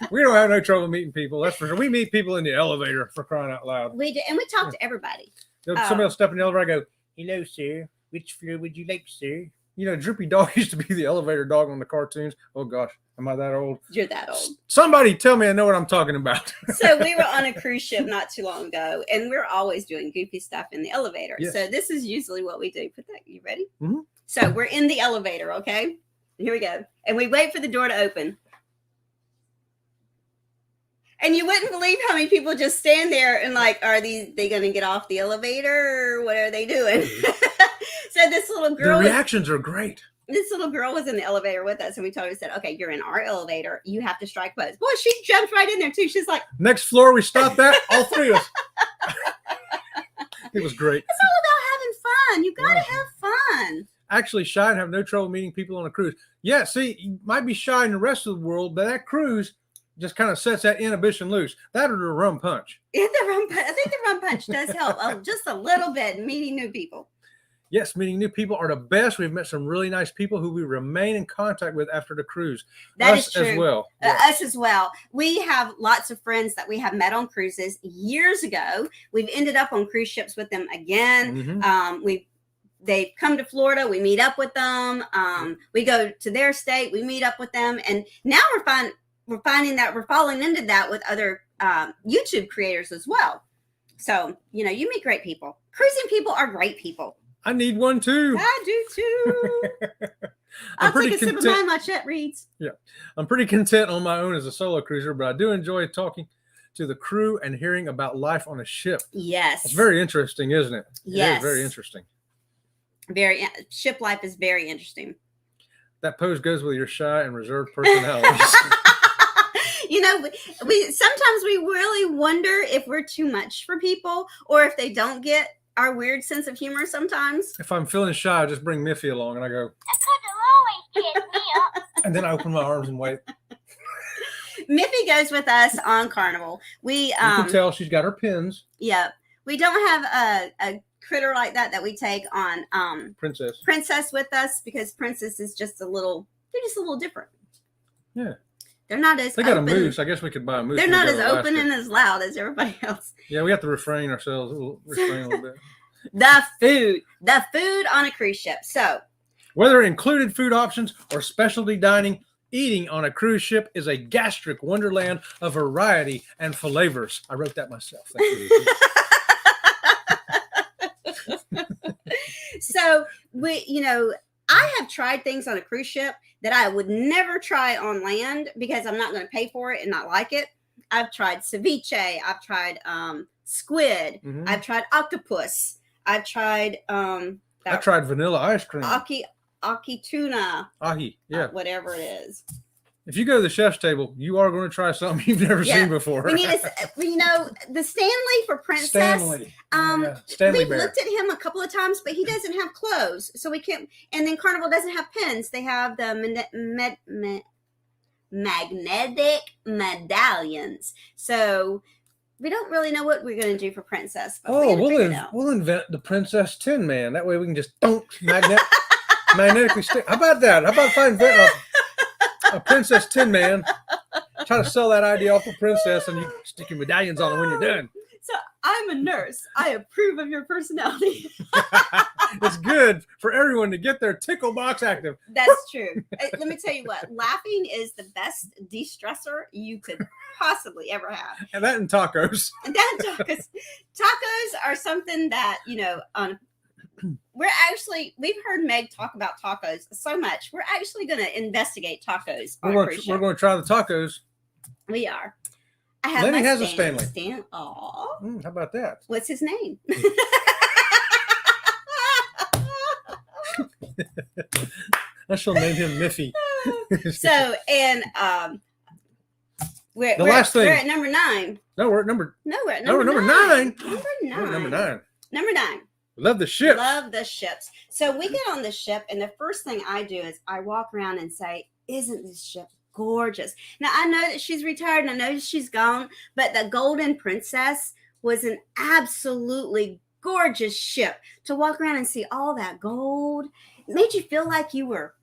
We don't have no trouble meeting people. That's for sure. We meet people in the elevator, for crying out loud. We do, and we talk to everybody. Somebody will step in the elevator. I go, "Hello, sir. Which floor would you like, sir?" You know, Droopy Dog used to be the elevator dog on the cartoons. Oh gosh, am I that old? You're that old. Somebody tell me I know what I'm talking about. So we were on a cruise ship not too long ago, and we're always doing goofy stuff in the elevator. Yes. So this is usually what we do. You ready? Mm-hmm. So we're in the elevator, okay? Here we go. And we wait for the door to open. And you wouldn't believe how many people just stand there and like, they going to get off the elevator or what are they doing? So this little girl. The reactions are great. This little girl was in the elevator with us, and we told her, said, "Okay, you're in our elevator. You have to strike pose." Boy, she jumped right in there too. She's like, "Next floor, we stopped at all three of us." It was great. It's all about having fun. You got to have fun. Actually, shy and have no trouble meeting people on a cruise. Yeah, see, you might be shy in the rest of the world, but that cruise just kind of sets that inhibition loose. That or the rum punch. Yeah, I think the rum punch does help just a little bit meeting new people. Yes, meeting new people are the best. We've met some really nice people who we remain in contact with after the cruise. That is true. As well. Yeah. Us as well. We have lots of friends that we have met on cruises years ago. We've ended up on cruise ships with them again. Mm-hmm. They've come to Florida. We meet up with them. We go to their state. We meet up with them. And now we're finding that we're falling into that with other YouTube creators as well. So, you meet great people. Cruising people are great people. I need one too. I do too. I'll take a sip of mine while Chet reads. Yeah. I'm pretty content on my own as a solo cruiser, but I do enjoy talking to the crew and hearing about life on a ship. Yes. It's very interesting, isn't it? Yes. It is very interesting. Ship life is very interesting. That pose goes with your shy and reserved personalities. We sometimes we really wonder if we're too much for people or if they don't get our weird sense of humor sometimes. If I'm feeling shy, I just bring Miffy along and I go, "I could always pick me up." And then I open my arms and wait. Miffy goes with us on Carnival. You can tell she's got her pins. Yeah. We don't have a critter like that we take on Princess with us because Princess is just they're just a little different. Yeah. They're not as They got open. a moose. I guess we could buy a moose. They're when we not go as to open Alaska. and as loud as everybody else. Yeah, we have to refrain ourselves. We'll refrain a little bit. The food on a cruise ship. So Whether included food options or specialty dining, eating on a cruise ship is a gastric wonderland of variety and flavors. I wrote that myself. Thank you. So I have tried things on a cruise ship that I would never try on land because I'm not going to pay for it and not like it. I've tried ceviche. I've tried squid. Mhm. I've tried octopus. I've tried I tried vanilla ice cream. aki tuna, Ahi. Yeah. whatever it is. If you go to the chef's table, you are going to try something you've never Yeah. seen before. We need the Stanley for Princess. Stanley. Yeah, Stanley We've Bear. looked at him a couple of times, but he doesn't have clothes, so we can't. And then Carnival doesn't have pins; they have the magnetic medallions. So we don't really know what we're going to do for Princess. But Oh, we'll figure it out. we'll invent the Princess Tin Man. That way we can just magnetically stick. How about that? How about if I invent a Princess Tin Man? Try to sell that idea off the princess, and you stick your medallions on it when you're done. So I'm a nurse. I approve of your personality. It's good for everyone to get their tickle box active. That's true. Let me tell you what, laughing is the best de-stressor you could possibly ever have. And that and tacos. And then tacos are something that, we've heard Meg talk about tacos so much. We're actually going to investigate tacos on a cruise ship. We're going to try the tacos. We are. I have Lenny my has a Stanley. Aw. How about that? What's his name? I shall name him Miffy. So, and we're last thing. we're at number 9. No, we're at number We're at number number 9. 9. Number 9. Number 9. Love the ship. Love the ships. So we get on the ship, and the first thing I do is I walk around and say, "Isn't this ship gorgeous?" Now I know that she's retired and I know she's gone, but the Golden Princess was an absolutely gorgeous ship to walk around and see all that gold. It made you feel like you were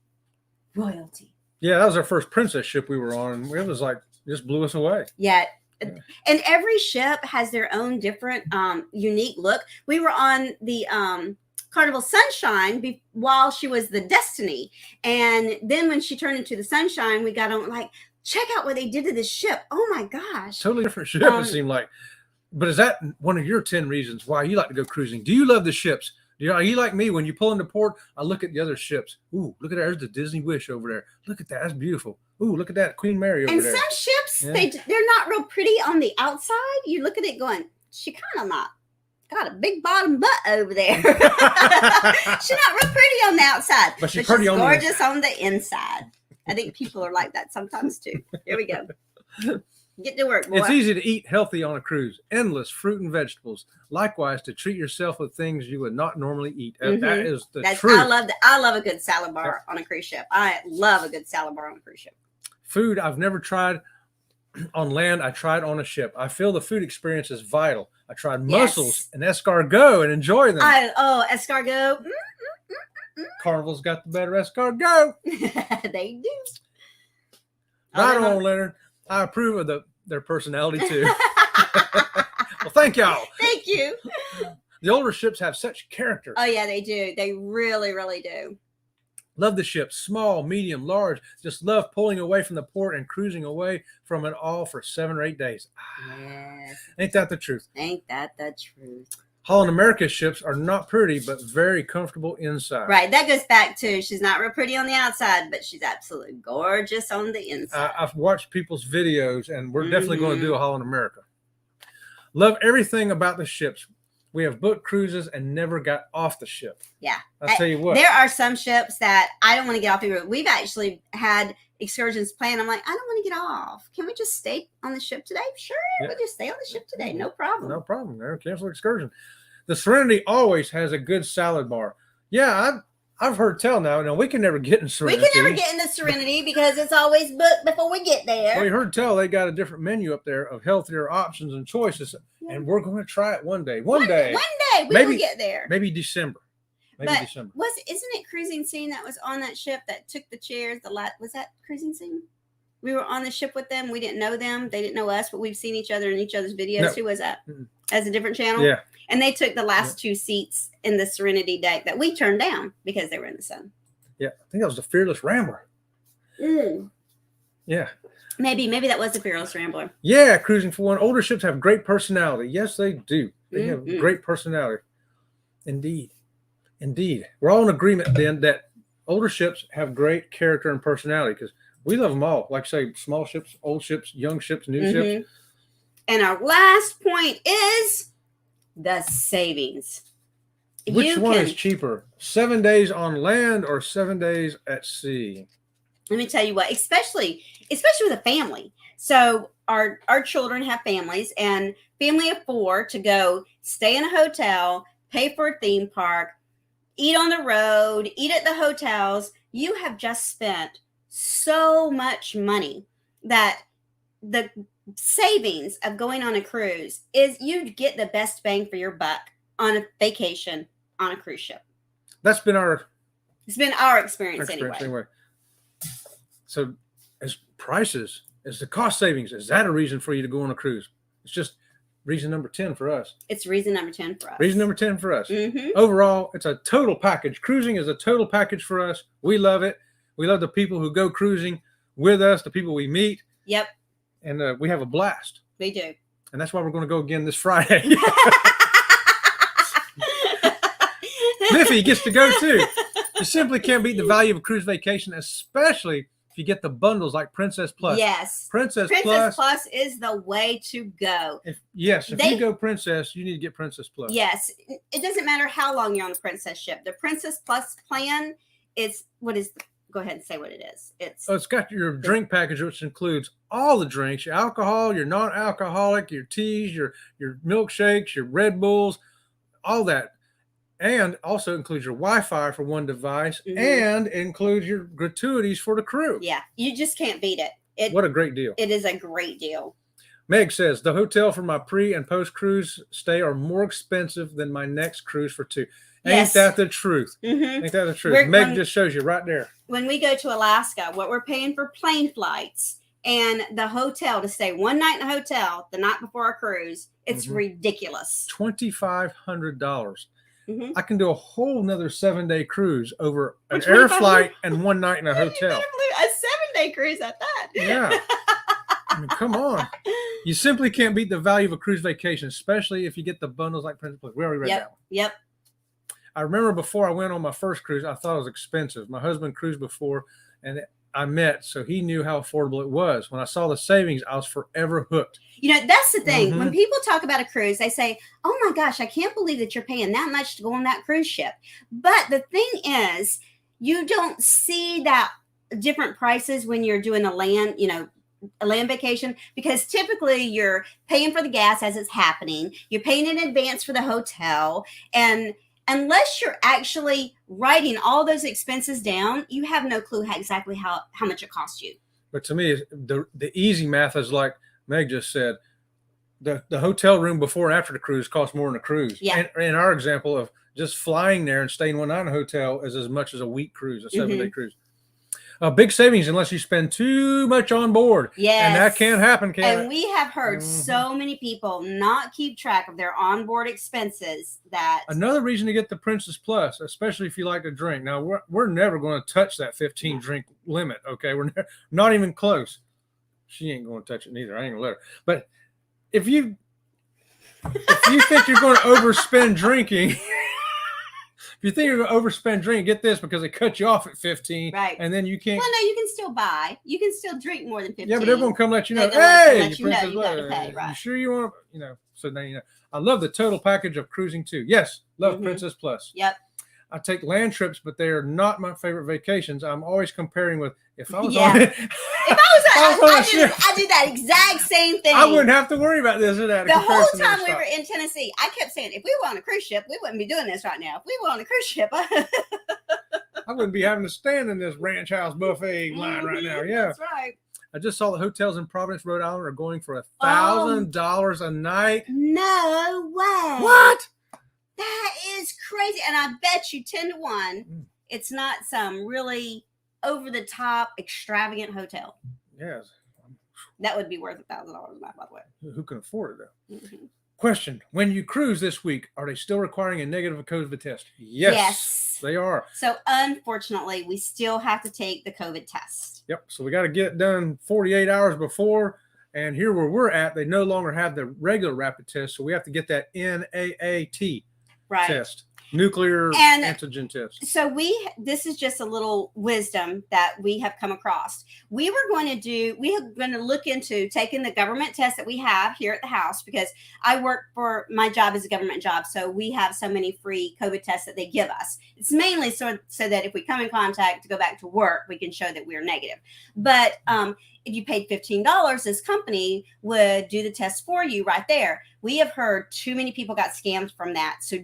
royalty. Yeah, that was our first princess ship we were on. And it was like, just blew us away. Yeah. And every ship has their own different unique look. We were on the Carnival Sunshine while she was the Destiny. And then when she turned into the Sunshine, we got on like, check out what they did to this ship. Oh my gosh. Totally different ship, it seemed like. But is that one of your 10 reasons why you like to go cruising? Do you love the ships? Are you like me? When you pull into port, I look at the other ships. Ooh, look at that. There's the Disney Wish over there. Look at that. That's beautiful. Ooh, look at that Queen Mary over And there. some ships, Yeah. they're not real pretty on the outside. You look at it going, she kind of not got a big bottom butt over there. She's not real pretty on the outside, But she's pretty on the gorgeous on the inside. I think people are like that sometimes too. Here we go. Get to work, boy. It's easy to eat healthy on a cruise. Endless fruit and vegetables. Likewise, to treat yourself with things you would not normally eat. That is the truth. I love a good salad bar on a cruise ship. I love a good salad bar on a cruise ship. Food I've never tried on land. I tried on a ship. I feel the food experience is vital. I tried mussels and escargot and enjoy them. Escargot. Carnival's got the better escargot. They do. Right on, Leonard. I approve of their personality too. Well, thank y'all. Thank you. The older ships have such character. Oh yeah, they do. They really, really do. Love the ships, small, medium, large. Just love pulling away from the port and cruising away from it all for 7 or 8 days. Yes. Ain't that the truth? Ain't that the truth? Holland America ships are not pretty, but very comfortable inside. Right. That goes back to she's not real pretty on the outside, but she's absolutely gorgeous on the inside. I've watched people's videos, and we're definitely going to do a Holland America. Love everything about the ships. We have booked cruises and never got off the ship. Yeah. I'll tell you what. There are some ships that I don't want to get off either. We've actually had excursions planned. I'm like, I don't want to get off. Can we just stay on the ship today? Sure. Yeah. We'll just stay on the ship today. No problem. No problem. Never cancel excursion. The Serenity always has a good salad bar. Yeah, I've heard tell now. Now we can never get in We Serenity. can never get in the Serenity because it's always booked before we get there. Well, you heard tell they got a different menu up there of healthier options and choices, and we're going to try it one day. One day, we Maybe- will get there. maybe December. Maybe But December. isn't it Cruising Scene that was on that ship that took the chairs? Was that Cruising Scene? We were on the ship with them. We didn't know them. They didn't know us, but we've seen each other in each other's videos. No. Who was that? Mm-mm. As a different channel? Yeah. And they took the last 2 seats in the Serenity deck that we turned down because they were in the sun. Yeah. I think that was the Fearless Rambler. Yeah. Maybe that was the Fearless Rambler. Yeah. Cruising for one. Older ships have great personality. Yes, they do. They have Mhm. great personality. Indeed. We're all in agreement then that older ships have great character and personality because we love them all. Like say, small ships, old ships, young ships, new ships. And our last point is the savings. Which one is cheaper? 7 days on land or 7 days at sea? Let me tell you what, especially with a family. So our children have families, and family of 4 to go stay in a hotel, pay for a theme park, eat on the road, eat at the hotels. You have just spent so much money that the savings of going on a cruise is you get the best bang for your buck on a vacation on a cruise ship. That's been our It's been our experience anyway. So as prices, as the cost savings, is that a reason for you to go on a cruise? It's just reason number 10 for us. It's reason number 10 for us. Reason number 10 for us. Mm-hmm. Overall, it's a total package. Cruising is a total package for us. We love it. We love the people who go cruising with us, the people we meet. Yep. And we have a blast. We do. And that's why we're going to go again this Friday. Miffy gets to go too. You simply can't beat the value of a cruise vacation, especially if you get the bundles like Princess Plus. Yes. Princess Plus Plus is the way to go. If you go Princess, you need to get Princess Plus. Yes. It doesn't matter how long you're on the Princess ship. The Princess Plus plan is go ahead and say what it is. It's got your drink package, which includes all the drinks, your alcohol, your non-alcoholic, your teas, your milkshakes, your Red Bulls, all that. And also includes your Wi-Fi for one device, and includes your gratuities for the crew. Yeah, you just can't beat it. What a great deal. It is a great deal. Meg says, the hotel for my pre- and post-cruise stay are more expensive than my next cruise for 2. Yes. Ain't that the truth? Mm-hmm. Ain't that the truth? Meg just shows you right there. When we go to Alaska, what we're paying for plane flights and the hotel to stay one night in a hotel the night before our cruise, it's ridiculous. $2,500. Mm-hmm. I can do a whole nother 7-day cruise over an air flight and one night in a hotel. A 7-day cruise at that. Yeah. I mean, come on. You simply can't beat the value of a cruise vacation, especially if you get the bundles like Princess Plus. We already read that one. Yep. I remember before I went on my first cruise, I thought it was expensive. My husband cruised before, and I met, so he knew how affordable it was. When I saw the savings, I was forever hooked. You know, that's the thing. Mm-hmm. When people talk about a cruise, they say, oh my gosh, I can't believe that you're paying that much to go on that cruise ship. But the thing is, you don't see that different prices when you're doing a land vacation, because typically you're paying for the gas as it's happening. You're paying in advance for the hotel. And unless you're actually writing all those expenses down, you have no clue exactly how much it costs you. But to me, the easy math is like Meg just said, the hotel room before and after the cruise costs more than a cruise. Yeah. And in our example of just flying there and staying one night in a hotel is as much as a week cruise, a 7-day cruise. Big savings unless you spend too much on board. Yes. And that can't happen, can And it? we have heard so many people not keep track of their onboard expenses that Another reason to get the Princess Plus, especially if you like to drink. Now, we're never going to touch that 15 drink limit, okay? We're not even close. She ain't going to touch it neither. I ain't going to let her. But if you think you're going to overspend drinking, if you think you're going to overspend drink, get this, because they cut you off at 15, right? And then you can't. Well, no, you can still buy. You can still drink more than 15. Yeah, but everyone come let you know. They're gonna Hey, let you know Princess, you gotta pay, right? You sure you want? So now you know. I love the total package of cruising too. Yes, love Princess Plus. Yep. I take land trips, but they are not my favorite vacations. I'm always comparing with if I was Yeah. on it. If I was I did that exact same thing. I wouldn't have to worry about this or that. The whole time we were in Tennessee, I kept saying, if we were on a cruise ship, we wouldn't be doing this right now. If we were on a cruise ship, I wouldn't be having to stand in this ranch house buffet line right now. Yeah. That's right. I just saw the hotels in Providence, Rhode Island are going for $1,000 a night. No way. What? That is crazy. And I bet you 10 to 1, it's not some really over the top extravagant hotel. Yes. That would be worth $1,000 by the way. Who can afford it though? Mhm. Question: when you cruise this week, are they still requiring a negative COVID test? Yes, they are. So unfortunately, we still have to take the COVID test. Yep. So we got to get it done 48 hours before. And here where we're at, they no longer have the regular rapid test. So we have to get that NAAT Right. test, nuclear And antigen test. So this is just a little wisdom that we have come across. We are going to look into taking the government test that we have here at the house, because I work for, my job is a government job. So we have so many free COVID tests that they give us. It's mainly so that if we come in contact to go back to work, we can show that we're negative. But if you paid $15, this company would do the test for you right there. We have heard too many people got scammed from that. So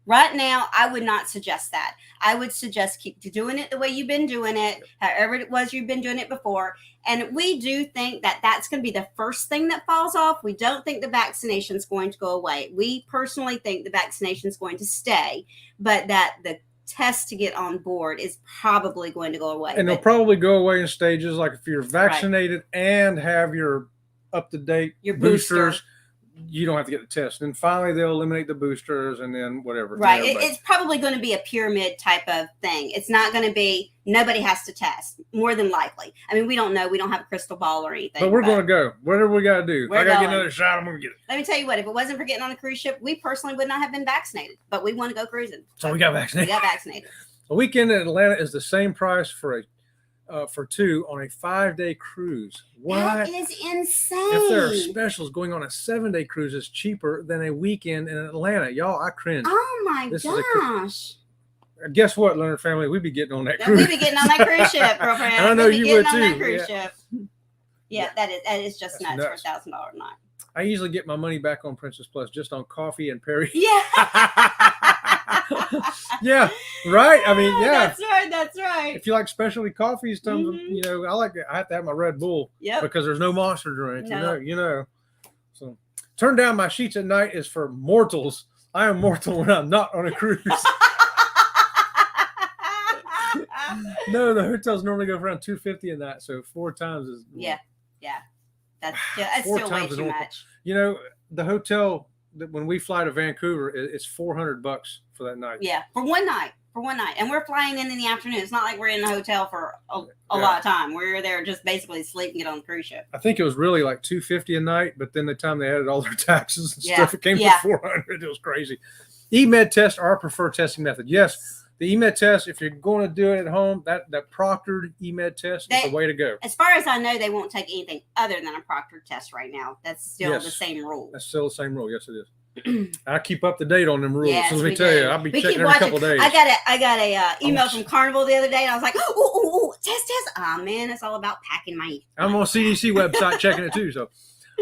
right now, I would not suggest that. I would suggest keep doing it the way you've been doing it, however it was you've been doing it before. And we do think that that's going to be the first thing that falls off. We don't think the vaccination is going to go away. We personally think the vaccination is going to stay, but that the test to get on board is probably going to go away. And they'll probably go away in stages. Like if you're vaccinated and have your up-to-date Your boosters, booster. you don't have to get the test. And finally, they'll eliminate the boosters and then whatever. Right. You know, It's probably going to be a pyramid type of thing. It's not going to be, nobody has to test, more than likely. I mean, we don't know. We don't have a crystal ball or anything. but we're going to go. Whatever we got to do. If We're I got to get going. another shot, I'm going to get it. Let me tell you what, if it wasn't for getting on a cruise ship, we personally would not have been vaccinated, but we want to go cruising. So we got We vaccinated. got vaccinated. A weekend in Atlanta is the same price for two on a 5-day cruise. What? That is insane. If there are specials going on a 7-day cruise, is cheaper than a weekend in Atlanta. Y'all, I cringe. Oh my This is a gosh. Guess what, Leonard family? We'd be getting on that We cruise. be getting on that cruise ship, girlfriend. I know We be you would getting on that too, cruise yeah. ship. Yeah, that is just That's nuts, nuts. for $1,000 a night. I usually get my money back on Princess Plus just on coffee and Perry. Yeah. Yeah, right. I mean, yeah. That's right. That's right. If you like specialty coffees, Mhm. you know, I have to have my Red Bull Yep. because there's no Monster drink. No. You know. So, turn down my sheets at night is for mortals. I am mortal when I'm not on a cruise. No, the hotels normally go for around $250 a night, so 4 times is Yeah. That's Four still way times the too normal. much. You know, the hotel that when we fly to Vancouver, it's $400 for that night. Yeah, for one night. And we're flying in the afternoon. It's not like we're in the hotel for a Yeah. lot of time. We're there just basically sleeping it on the cruise ship. I think it was really like $250 a night, but then the time they added all their taxes and Yeah, stuff, it came yeah. to $400. It was crazy. E-med tests are our preferred testing method. Yes, the E-med test, if you're going to do it at home, that proctored E-med test is the way to go. As far as I know, they won't take anything other than a proctored test right now. That's still Yes. the same rule. That's still the same rule. Yes, it is. I keep up to date on them rules. Yes, so let me we tell do. you, I'll be We checking keep every couple of days. I got a email from Carnival the other day, and I was like, oh, test. Oh man, it's all about packing my. I'm on CDC website checking it too. So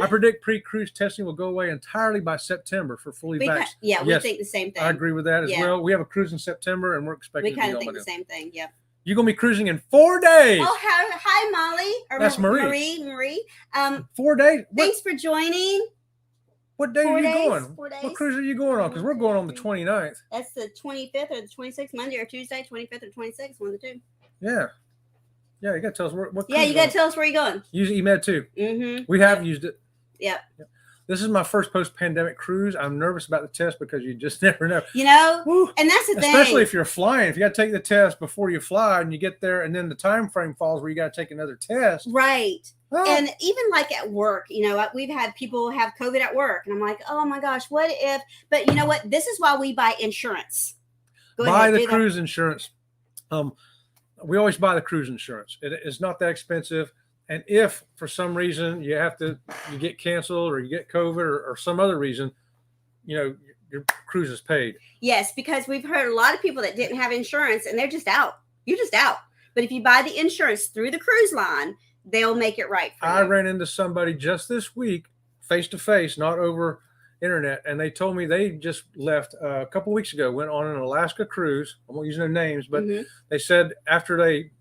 I predict pre-cruise testing will go away entirely by September for fully vaccinated. Yeah, we Yes, think the same thing. I agree with that as Yeah. well. We have a cruise in September, and we're We expecting to kind be of on by think the then. same thing. Yep. You're going to be cruising in 4 days. Oh, hi, Molly. Or That's Marie. Marie. 4 days? Thanks for joining. What day 4 are you days. going? 4 days. What cruise are you going on? Because we're going on the 29th. That's the 25th or the 26th, Monday or Tuesday, 25th or 26th, one of the two. Yeah. Yeah, you got to tell us what Yeah, cruise you you're got to tell us where you're going. on. Use EMED too. Mm-hmm. We have used it. Yep. This is my first post-pandemic cruise. I'm nervous about the test because you just never know. You know, Woo. and that's the thing. Especially if you're flying. If you got to take the test before you fly and you get there and then the time frame falls where you got to take another test. Right. Oh, And even like at work, you know, we've had people have COVID at work, and I'm like, oh my gosh, what if? But you know what? This is why we buy insurance. Go buy ahead, the do that. cruise insurance. We always buy the cruise insurance. It's not that expensive. And if for some reason you get canceled or you get COVID or some other reason, you know, your cruise is paid. Yes, because we've heard a lot of people that didn't have insurance and they're just out. You're just out. But if you buy the insurance through the cruise line, they'll make it right for I you. ran into somebody just this week, face to face, not over internet, and they told me they just left a couple weeks ago, went on an Alaska cruise. I won't use no names, but Mhm. they said after they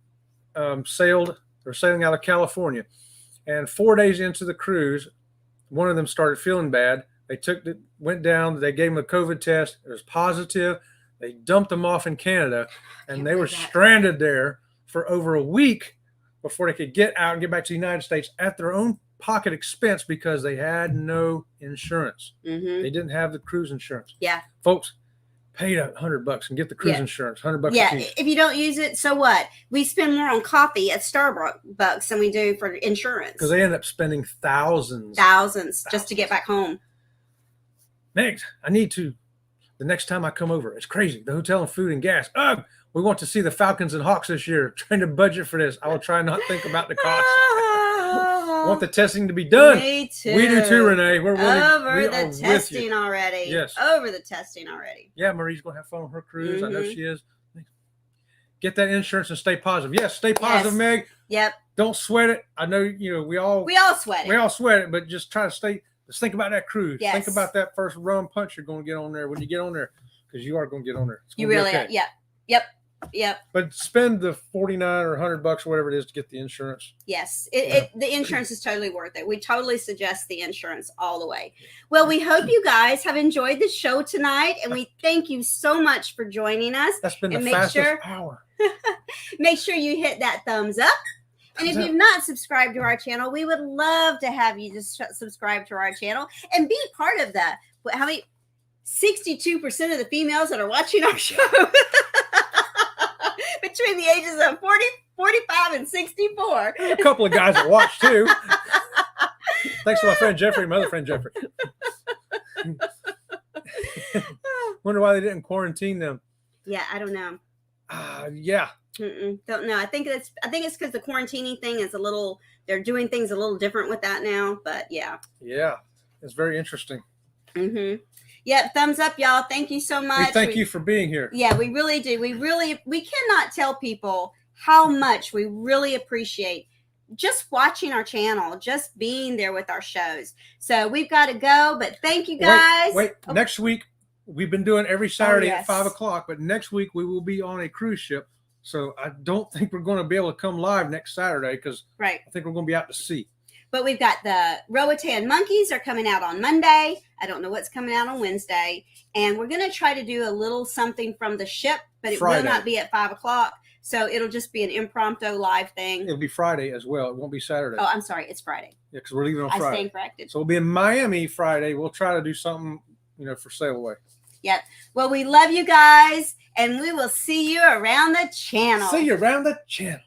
they're sailing out of California, and 4 days into the cruise, one of them started feeling bad. They went down, they gave them a COVID test. It was positive. They dumped them off in Canada, and Can't they were believe that. stranded there for over a week before they could get out and get back to the United States at their own pocket expense because they had no insurance. Mm-hmm. They didn't have the cruise insurance. Yeah. Folks, pay $100 and get the cruise Yeah. insurance. $100 Yeah, a piece. if you don't use it, so what? We spend more on coffee at Starbucks than we do for insurance. Because they end up spending thousands. Just to get back home. Next, I need to. The next time I come over, it's crazy. The hotel and food and gas. We want to see the Falcons and Hawks this year. Trying to budget for this. I will try not think about the cost. I want the testing to be done. Me too. We do too, Renee. We're really Over we the are with testing you. already. Yes. Over the testing already. Yeah, Marie's gonna have fun on her cruise. I know Mhm. she is. Get that insurance and stay positive. Yes, stay positive, Yes. Meg. Yep. Don't sweat it. I know we all sweat it. we all sweat it, but just try to stay. Just think about that cruise. Yes. Think about that first rum punch you're going to get on there when you get on there, because you are going to get on there. It's You gonna be really okay. Yep. But spend the $49 or $100 or whatever it is to get the insurance. Yes. The insurance is totally worth it. We totally suggest the insurance all the way. Well, we hope you guys have enjoyed the show tonight, and we thank you so much for joining us. That's been And the make fastest sure- hour. Make sure you hit that thumbs up. And if Thumbs up. you've not subscribed to our channel, we would love to have you just subscribe to our channel and be part of that. How many? 62% of the females that are watching our show between the ages of 45, and 64. A couple of guys that watch too. Thanks to my friend Jeffrey, my other friend Jeffrey. Wonder why they didn't quarantine them. Yeah, I don't know. Yeah. Don't know. I think it's because the quarantining thing is a little. They're doing things a little different with that now. But yeah. Yeah. It's very interesting. Mm-hmm. Yep. Thumbs up, y'all. Thank you so much. We thank you for being here. Yeah, we really do. We cannot tell people how much we really appreciate just watching our channel, just being there with our shows. So we've got to go, but thank you guys. Wait. Oh, Next week, we've been doing every Saturday yes. at 5 o'clock, but next week we will be on a cruise ship. So I don't think we're going to be able to come live next Saturday because right. I think we're going to be out to sea. But we've got the Roatan Monkeys are coming out on Monday. I don't know what's coming out on Wednesday. And we're going to try to do a little something from the ship, but it Friday. will not be at 5 o'clock. So it'll just be an impromptu live thing. It'll be Friday as well. It won't be Saturday. Oh, I'm sorry. It's Friday. Yeah, because we're leaving on I Friday. stand corrected. So we'll be in Miami Friday. We'll try to do something, for sail away. Yep. Well, we love you guys, and we will see you around the channel. See you around the channel.